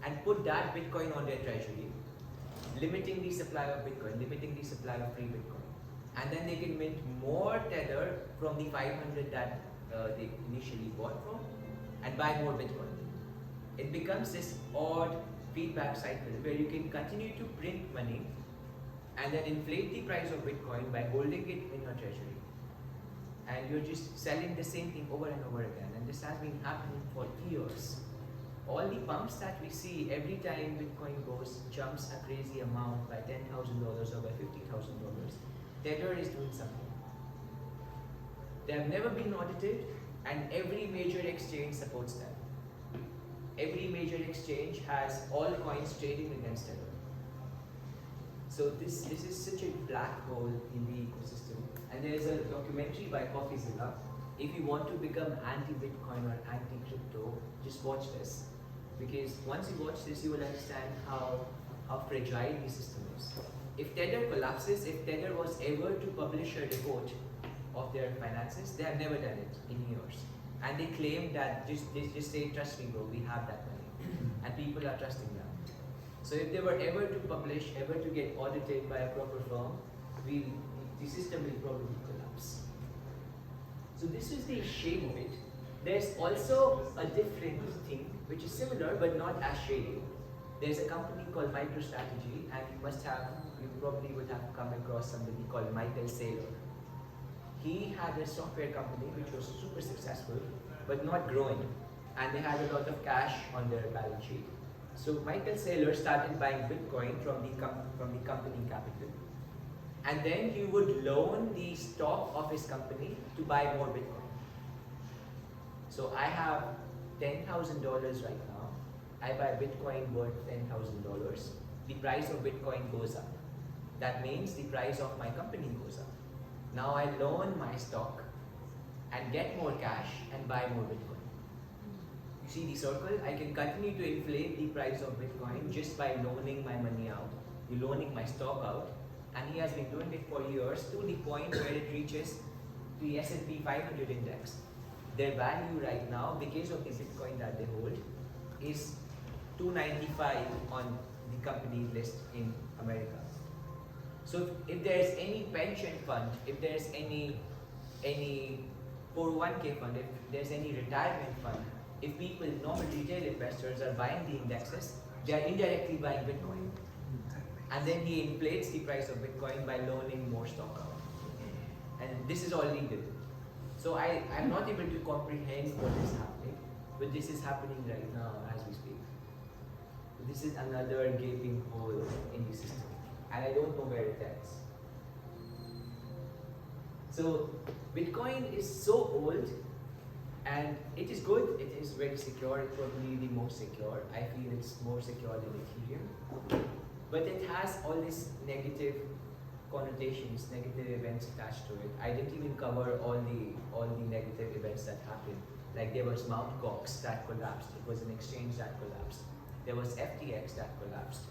A: and put that Bitcoin on their treasury, limiting the supply of Bitcoin, limiting the supply of free Bitcoin. And then they can mint more Tether from the 500 that they initially bought from and buy more Bitcoin. It becomes this odd feedback cycle where you can continue to print money and then inflate the price of Bitcoin by holding it in your treasury. And you're just selling the same thing over and over again. And this has been happening for years. All the pumps that we see every time Bitcoin jumps a crazy amount by $10,000 or by $50,000, Tether is doing something. They have never been audited, and every major exchange supports them. Every major exchange has all coins trading against Tether. So this is such a black hole in the ecosystem. And there is a documentary by CoffeeZilla. If you want to become anti-Bitcoin or anti-crypto, just watch this. Because once you watch this, you will understand how fragile the system is. If Tether collapses, if Tether was ever to publish a report of their finances, they have never done it in years. And they claim that they just say, trust me bro, we have that money. And people are trusting them. So if they were ever to publish, ever to get audited by a proper firm, the system will probably collapse. So this is the shape of it. There's also a different thing, which is similar but not as shady. There's a company called MicroStrategy, and you probably would have come across somebody called Michael Saylor. He had a software company which was super successful, but not growing, and they had a lot of cash on their balance sheet. So Michael Saylor started buying Bitcoin from the company capital, and then he would loan the stock of his company to buy more Bitcoin. So I have $10,000 right now. I buy Bitcoin worth $10,000. The price of Bitcoin goes up. That means the price of my company goes up. Now I loan my stock and get more cash and buy more Bitcoin. You see the circle? I can continue to inflate the price of Bitcoin just by loaning my money out, loaning my stock out, and he has been doing it for years to the point where it reaches the S&P 500 index. Their value right now, because of the Bitcoin that they hold, is 295 on the company's list in America. So if there's any pension fund, if there's any 401k fund, if there's any retirement fund, if people, normal retail investors are buying the indexes, they are indirectly buying Bitcoin. And then he inflates the price of Bitcoin by loaning more stock out. And this is all legal. So I'm not able to comprehend what is happening, but this is happening right now as we speak. This is another gaping hole in the system, and I don't know where it ends. So Bitcoin is so old, and it is good, it is very secure, it's probably the most secure. I feel it's more secure than Ethereum. But it has all these negative connotations, negative events attached to it. I didn't even cover all the negative events that happened. Like there was Mt. Gox that collapsed. It was an exchange that collapsed. There was FTX that collapsed.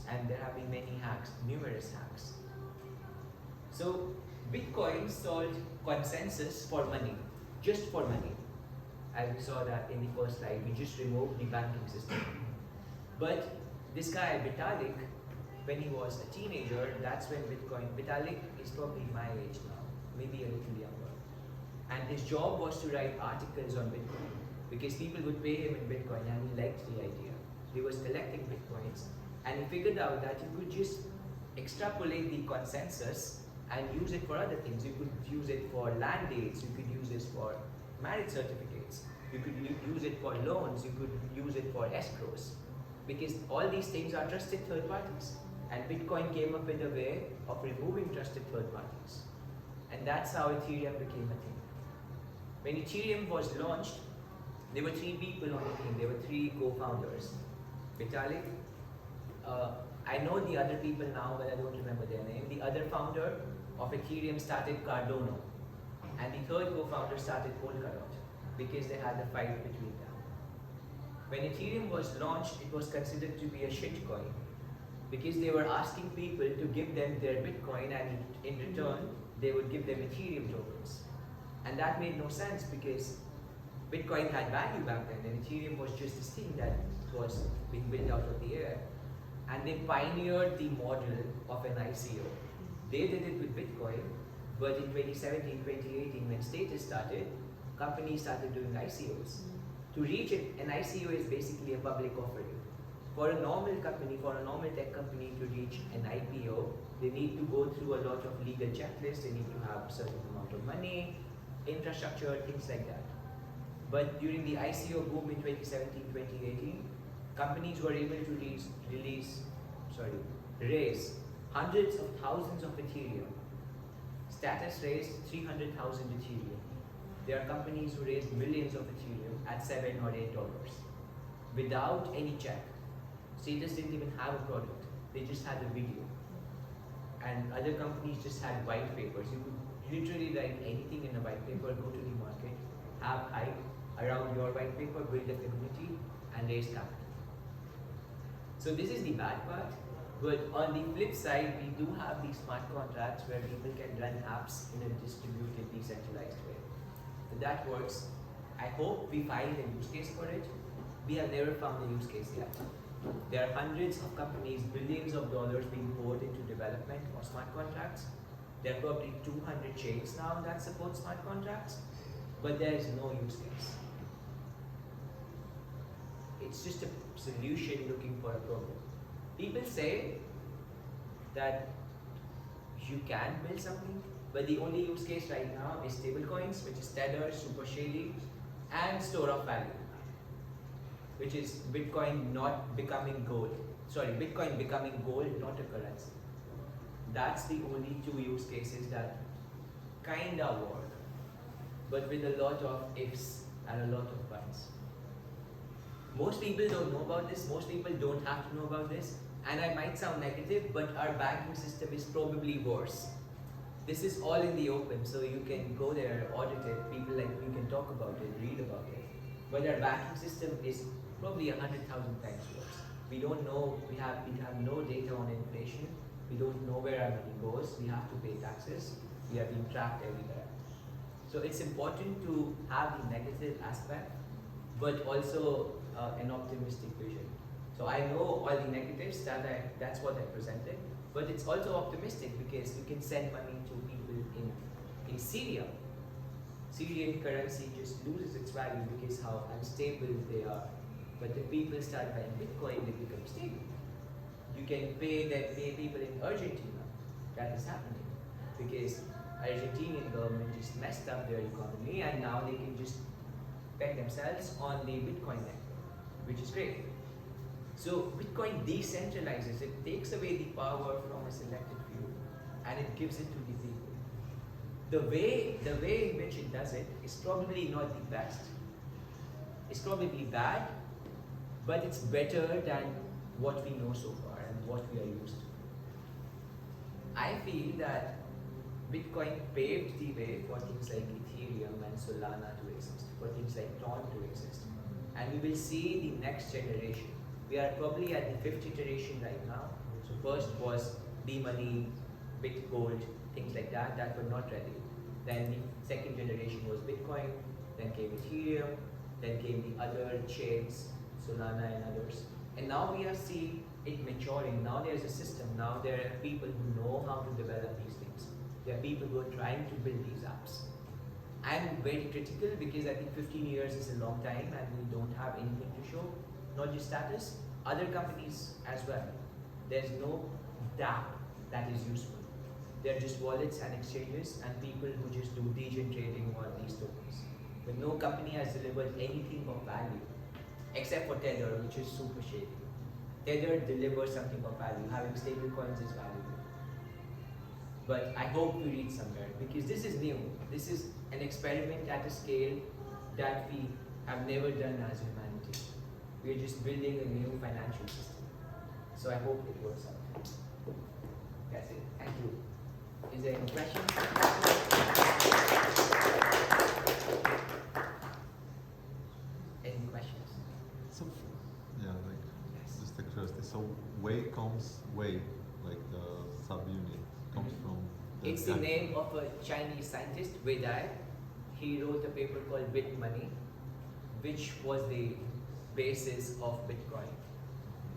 A: And there have been many hacks, numerous hacks. So Bitcoin sold consensus for money, just for money. As we saw that in the first slide, we just removed the banking system. But this guy, Vitalik, when he was a teenager, that's when Vitalik is probably my age now, maybe a little younger. And his job was to write articles on Bitcoin, because people would pay him in Bitcoin and he liked the idea. He was collecting Bitcoins, and he figured out that you could just extrapolate the consensus and use it for other things. You could use it for land deeds, you could use it for marriage certificates, you could use it for loans, you could use it for escrows, because all these things are trusted third parties. And Bitcoin came up with a way of removing trusted third parties. And that's how Ethereum became a thing. When Ethereum was launched, there were 3 people on the team. There were 3 co-founders. Vitalik, I know the other people now, but I don't remember their name. The other founder of Ethereum started Cardano. And the third co-founder started Polkadot, because they had a fight between them. When Ethereum was launched, it was considered to be a shitcoin, because they were asking people to give them their Bitcoin, and in return, they would give them Ethereum tokens. And that made no sense, because Bitcoin had value back then, and Ethereum was just this thing that was being built out of the air. And they pioneered the model of an ICO. They did it with Bitcoin, but in 2017, 2018, when status started, companies started doing ICOs. To reach it, an ICO is basically a public offering. For a normal company, for a normal tech company to reach an IPO, they need to go through a lot of legal checklists, they need to have a certain amount of money, infrastructure, things like that. But during the ICO boom in 2017, 2018, companies were able to raise hundreds of thousands of Ethereum. Status raised 300,000 Ethereum. There are companies who raised millions of Ethereum at $7 or $8 without any check. Status didn't even have a product, they just had a video. And other companies just had white papers. You could literally write anything in a white paper, go to the market, have hype around your white paper, build a community, and raise capital. So this is the bad part. But on the flip side, we do have these smart contracts where people can run apps in a distributed, decentralized way. So that works. I hope we find a use case for it. We have never found a use case yet. There are hundreds of companies, billions of dollars being poured into development of smart contracts. There are probably 200 chains now that support smart contracts, but there is no use case. it's just a solution looking for a problem. People say that you can build something, but the only use case right now is stablecoins, which is Tether, Super Shady, and store of value, which is Bitcoin not becoming gold. Sorry, Bitcoin becoming gold, not a currency. That's the only two use cases that kinda work, but with a lot of ifs and a lot of buts. Most people don't know about this, most people don't have to know about this, and I might sound negative, but our banking system is probably worse. This is all in the open, so you can go there, audit it, people like you can talk about it, read about it. But our banking system is probably 100,000 times worse. We don't know, we have no data on inflation, we don't know where our money goes, we have to pay taxes, we are being tracked everywhere. So it's important to have the negative aspect, but also an optimistic vision. So I know all the negatives, that's what I presented, but it's also optimistic because you can send money to people in Syria. Syrian currency just loses its value because how unstable they are. But if people start buying Bitcoin, they become stable. You can pay people in Argentina. That is happening because Argentinian government just messed up their economy and now they can just peg themselves on the Bitcoin network, which is great. So Bitcoin decentralizes, it takes away the power from a selected few and it gives it to the people. The way in which it does it is probably not the best. It's probably bad, but it's better than what we know so far and what we are used to. I feel that Bitcoin paved the way for things like Ethereum and Solana to exist, for things like Tron to exist. And we will see the next generation. We are probably at the 5th iteration right now. So first was B-Money, BitGold, things like that were not ready. Then the second generation was Bitcoin, then came Ethereum, then came the other chains, Solana and others. And now we are seeing it maturing. Now there's a system. Now there are people who know how to develop these things. There are people who are trying to build these apps. I'm very critical because I think 15 years is a long time and we don't have anything to show. Not just status, other companies as well. There's no DApp that is useful. They're just wallets and exchanges and people who just do degen trading on these tokens. But no company has delivered anything of value except for Tether, which is super shady. Tether delivers something of value. Having stable coins is valuable. But I hope we reach somewhere because this is new. This is an experiment at a scale that we have never done as humanity. We are just building a new financial system. So I hope it works out. That's it. Thank you. Is there any questions? Any questions?
F: So, yeah, like,
A: Yes.
F: just a curiosity. So, way comes way, like the subunit comes from.
A: It's the name of a Chinese scientist, Wei Dai. He wrote a paper called Bit Money, which was the basis of Bitcoin.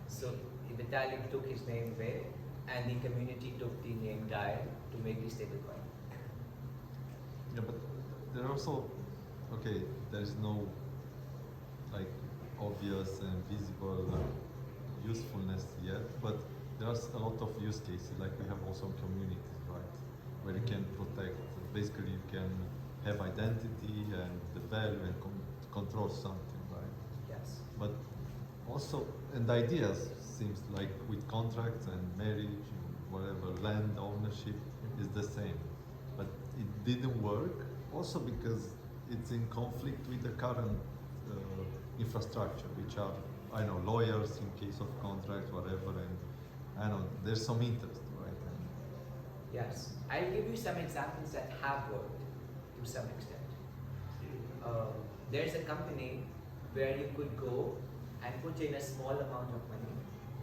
A: So Vitalik took his name Wei, and the community took the name Dai to make the stablecoin.
F: Yeah, but there are also, okay, there is no like obvious and visible usefulness yet, but there's a lot of use cases. Like we have also communities, right, where you can protect. Basically, you can have identity and the value and control something, right?
A: Yes.
F: But also, and ideas seems like with contracts and marriage, and whatever, land ownership is the same. But it didn't work also because it's in conflict with the current infrastructure, which are, I know, lawyers in case of contracts, whatever, and I know there's some interest, right? And
A: Yes. I'll give you some examples that have worked to some extent. There's a company where you could go and put in a small amount of money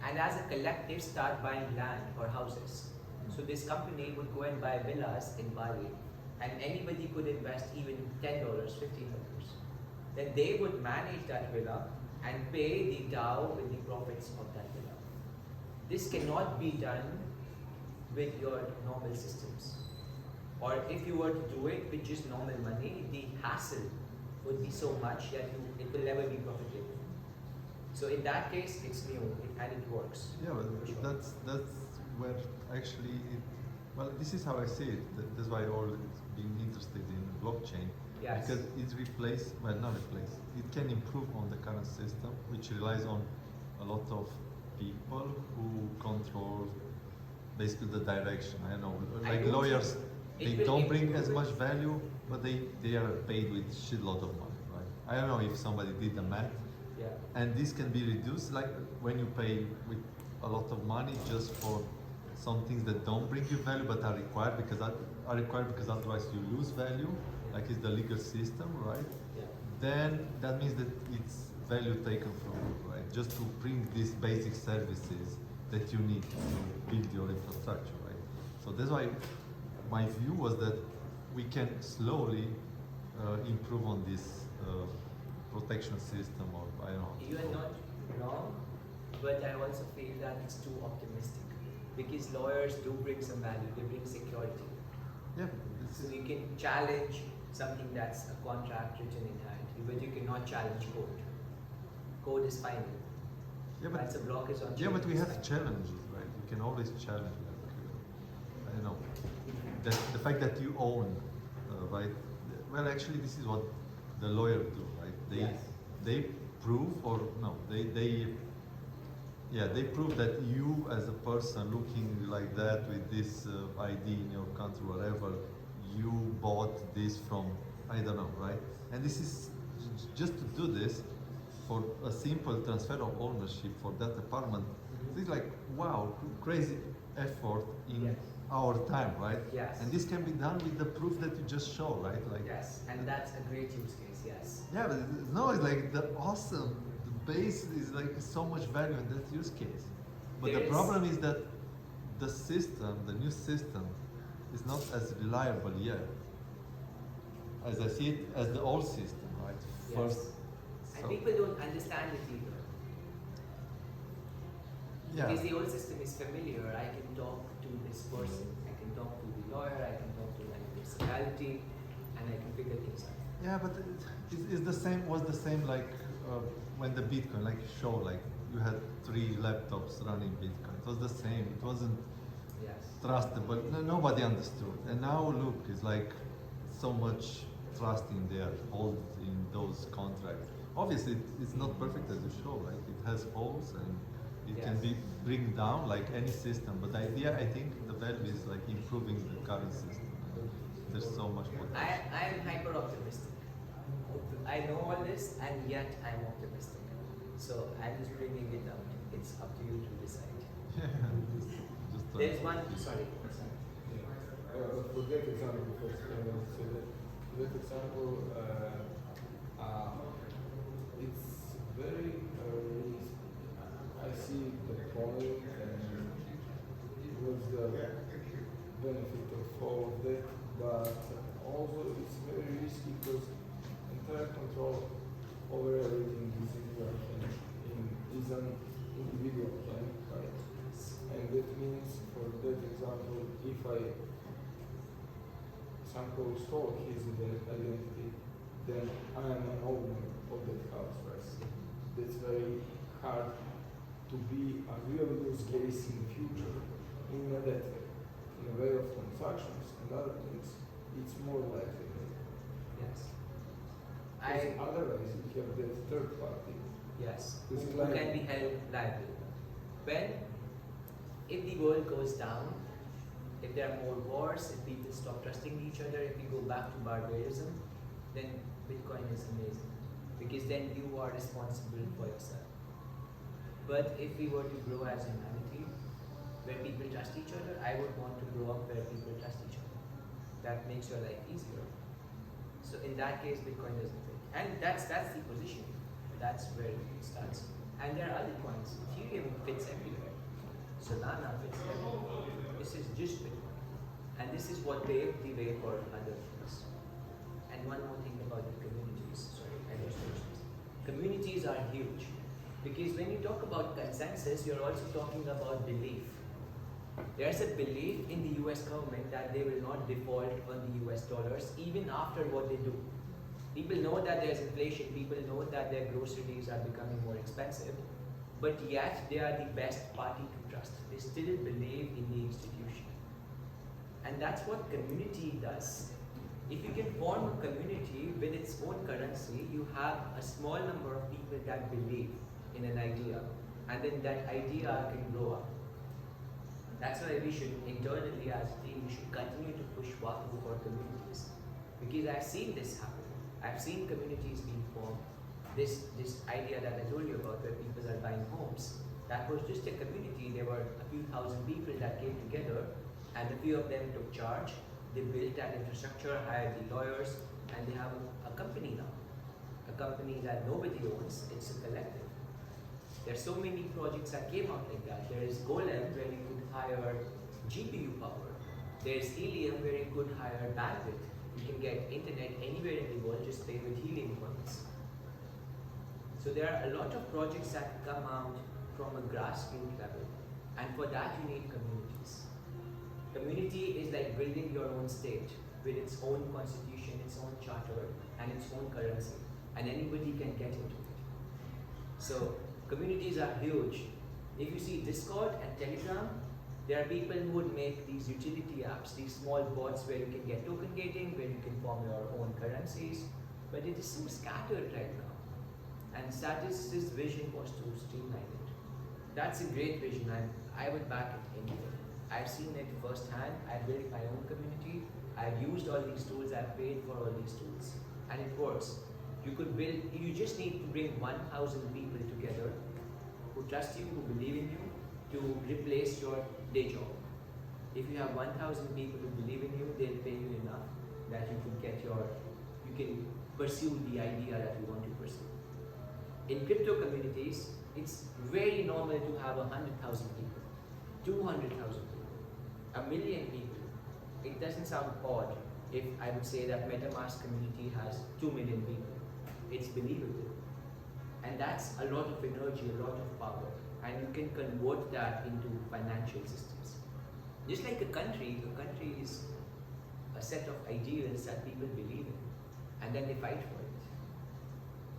A: and as a collective start buying land or houses. So this company would go and buy villas in Bali and anybody could invest even $10, $15. Then they would manage that villa and pay the DAO with the profits of that villa. This cannot be done with your normal systems. Or if you were to do it with just normal money, the hassle would be so much that it will never be profitable. So in that case, it's new and it works.
F: Yeah, but
A: Sure.
F: that's where actually it, well, this is how I see it. That's why I always been interested in blockchain.
A: Yes.
F: Because it replaces, well, not replace, it can improve on the current system, which relies on a lot of people who control basically the direction. I know,
A: I
F: like
A: don't
F: lawyers,
A: think
F: they
A: it will
F: don't bring
A: improve
F: as
A: it.
F: much value, but they are paid with shitload of money, right? I don't know if somebody did the math,
A: Yeah.
F: and this can be reduced, like when you pay with a lot of money just for some things that don't bring you value but are required because otherwise you lose value, like it's the legal system, right?
A: Yeah.
F: Then that means that it's value taken from you, right? Just to bring these basic services that you need to build your infrastructure, right? So that's why my view was that we can slowly improve on this protection system, or I don't know.
A: You are not wrong, but I also feel that it's too optimistic because lawyers do bring some value. They bring security.
F: Yeah,
A: So you can challenge something that's a contract written in hand, but you cannot challenge code. Code is final.
F: yeah, but
A: Once a block is on
F: yeah,
A: chain,
F: but we
A: it's
F: have
A: final.
F: challenges, right? You can always challenge, like, I don't know, the fact that you own, right? Well, actually, this is what the lawyer do, right?
A: Yes.
F: They prove, or no, they prove that you as a person looking like that with this ID in your country, whatever, you bought this from, I don't know, right? And this is just to do this for a simple transfer of ownership for that apartment. It's like, wow, crazy effort in
A: Yes.
F: our time, right?
A: Yes.
F: And this can be done with the proof that you just show, right? Like,
A: Yes, and that's a great use case. Yes.
F: yeah, but no, it's like the awesome. The base is like so much value in that use case. But the
A: There is-
F: problem is that the system, the new system, is not as reliable yet as I see it as the old system, right?
A: Yes.
F: First,
A: And
F: so
A: people don't understand it either.
F: yeah,
A: Because the old system is familiar. I can talk to this person, I can talk to the lawyer, I can talk to my municipality, and I can figure things out.
F: yeah, but it's the same. Was the same like when the Bitcoin, like show, like you had 3 laptops running Bitcoin. It was the same. It wasn't
A: Yes.
F: trustable. Nobody understood. And now look, it's like so much trust in there, hold in those contracts. Obviously, it's not perfect as you show, right? It has holes and it can
A: Yes.
F: be bring down like any system. But the idea, I think, the value is like improving the current system. There's so much potential.
A: I am hyper optimistic. I know all this, and yet I'm optimistic. So I'm just bringing it up. It's up to you to decide.
F: Just
A: There's one. Sorry.
D: For that example, first, so that example, it's very I see the point and what's the benefit of all of that, but also it's very risky because entire control over everything is in your hand, is an individual hand, right? And that means, for that example, if I somehow stole his identity, then I am an owner of that house, right? That's very hard to be a real use case in the future in that way. In a way of transactions and other things, it's more likely.
A: Yes.
D: Because otherwise, you have that third party.
A: Yes.
D: Who's
A: Who
D: liable.
A: can be held liable? When, if the world goes down, if there are more wars, if people stop trusting each other, if we go back to barbarism, then Bitcoin is amazing. Because then you are responsible for yourself. But if we were to grow as humanity, where people trust each other, I would want to grow up where people trust each other. That makes your life easier. So in that case, Bitcoin doesn't fit. And that's the position. That's where it starts. And there are other coins. Ethereum fits everywhere. Solana fits everywhere. This is just Bitcoin. And this is what paved the way for other things. And one more thing about the communities. Sorry, I just mentioned this. Communities are huge. Because when you talk about consensus, you're also talking about belief. There's a belief in the US government that they will not default on the US dollars even after what they do. People know that there's inflation, people know that their groceries are becoming more expensive, but yet they are the best party to trust. They still believe in the institution. And that's what community does. If you can form a community with its own currency, you have a small number of people that believe in an idea, and then that idea can grow up. That's why we should internally as a team, we should continue to push Waku for communities. Because I've seen this happen. I've seen communities being formed. This idea that I told you about where people are buying homes, that was just a community. There were a few thousand people that came together, and a few of them took charge. They built that infrastructure, hired the lawyers, and they have a company now. A company that nobody owns, it's a collective. There are so many projects that came out like that. There is Golem where you could hire GPU power. There's Helium where you could hire bandwidth. You can get internet anywhere in the world, just pay with Helium points. So there are a lot of projects that come out from a grassroots level. And for that you need communities. Community is like building your own state with its own constitution, its own charter, and its own currency. And anybody can get into it. So communities are huge. If you see Discord and Telegram, there are people who would make these utility apps, these small bots where you can get token gating, where you can form your own currencies, but it is so scattered right now. And Status's vision was to streamline it. That's a great vision, and I would back it anyway. I've seen it firsthand. I've built my own community. I've used all these tools. I've paid for all these tools, and it works. You could build. You just need to bring 1,000 people together who trust you, who believe in you, to replace your day job. If you have 1,000 people who believe in you, they'll pay you enough that you can pursue the idea that you want to pursue. In crypto communities, it's very normal to have 100,000 people, 200,000 people, 1 million people. It doesn't sound odd if I would say that MetaMask community has 2 million people. It's believable. And that's a lot of energy, a lot of power. And you can convert that into financial systems. Just like a country is a set of ideals that people believe in, and then they fight for it.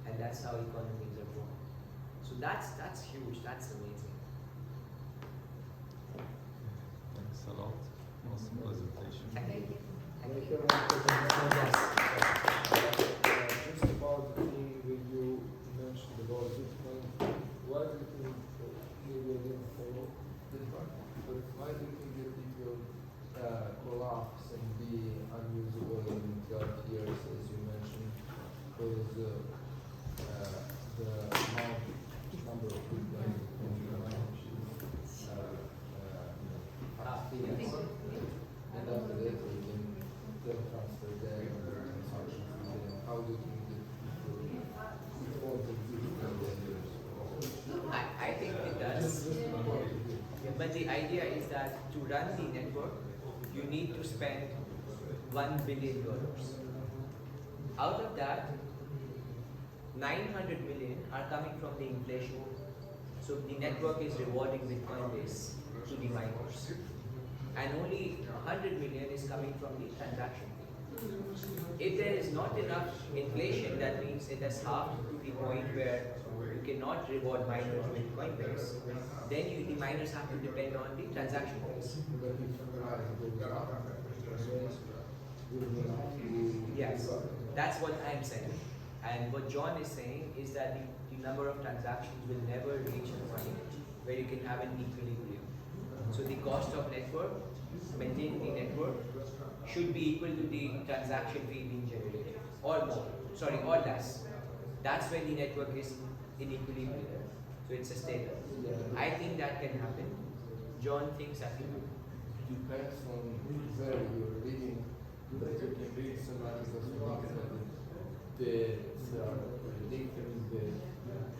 A: And that's how economies are born. So that's huge, that's amazing.
F: Thanks a lot. Awesome presentation.
A: Thank you.
D: I have one question. Just about the thing that you mentioned about Bitcoin. Why do you think, maybe I didn't follow that part, but why do you think that it will collapse and be unusable in 12 years, as you mentioned? Because the number of Bitcoin and after that we can transfer that transaction. How do you think that it won't exist in 10 years?
A: I think it does. But the idea is that to run the network, you need to spend $1 billion. Out of that, 900 million are coming from the inflation. So the network is rewarding Bitcoin base to the miners. And only 100 million is coming from the transaction fee. If there is not enough inflation, that means it has halved to the point where you cannot reward miners with Coinbase, then the miners have to depend on the transaction fees.
D: But if price goes up,
A: Yes, that's what I'm saying. And what John is saying is that the number of transactions will never reach a point where you can have an equilibrium. So the cost of network, maintaining the network, should be equal to the transaction fee being generated, or more, or less. That's when the network is in equilibrium. So it's sustainable. I think that can happen. John thinks that can happen.
D: Depends on where you're reading, but you can read some articles on the internet that are predicting the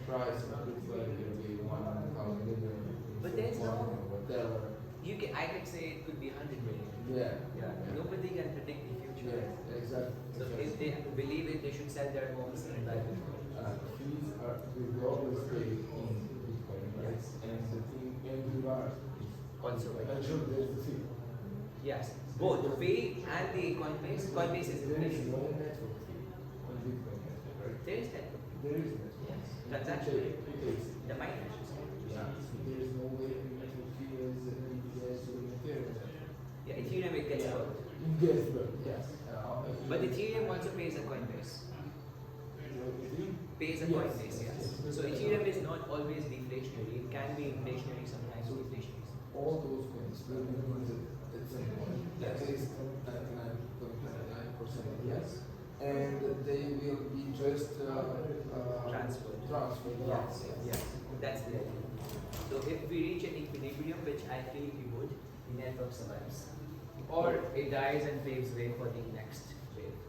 D: price of Bitcoin will be 1,000 million.
A: But there's no-
D: whatever.
A: I could say it could be 100 million.
D: Yeah.
A: Nobody can predict the future.
D: Yeah, exactly.
A: So if they believe it, they should sell their homes and buy Bitcoin.
D: Fees will always stay in Bitcoin, right?
A: Yes.
D: And the thing, and you are
A: Also.
D: actually there's the fee.
A: Yes, both the fee and the Coinbase. Coinbase is
D: There is
A: inflation.
D: no network fee on Bitcoin.
A: There is network.
D: There is network.
A: Yes. Transaction.
D: It is.
A: The mine hashes.
D: Yeah. There is no way network fee as NVIDIA or Ethereum.
A: Yeah, Ethereum it gets burnt.
D: In Gasburg, yes.
A: But Ethereum also pays a Coinbase.
D: Ethereum?
A: Pays a
D: Yes,
A: Coinbase, yes.
D: yes.
A: So Ethereum is not always deflationary. It can be inflationary sometimes,
D: So
A: deflationary.
D: all those coins will be minted at some point.
A: Yes.
D: At least 99.99% yes. And they will be just
A: Transferred.
D: Transferred.
A: Yes, yes. That's the idea. So if we reach an equilibrium, which I feel we would, the network survives. Or it dies and paves way for the next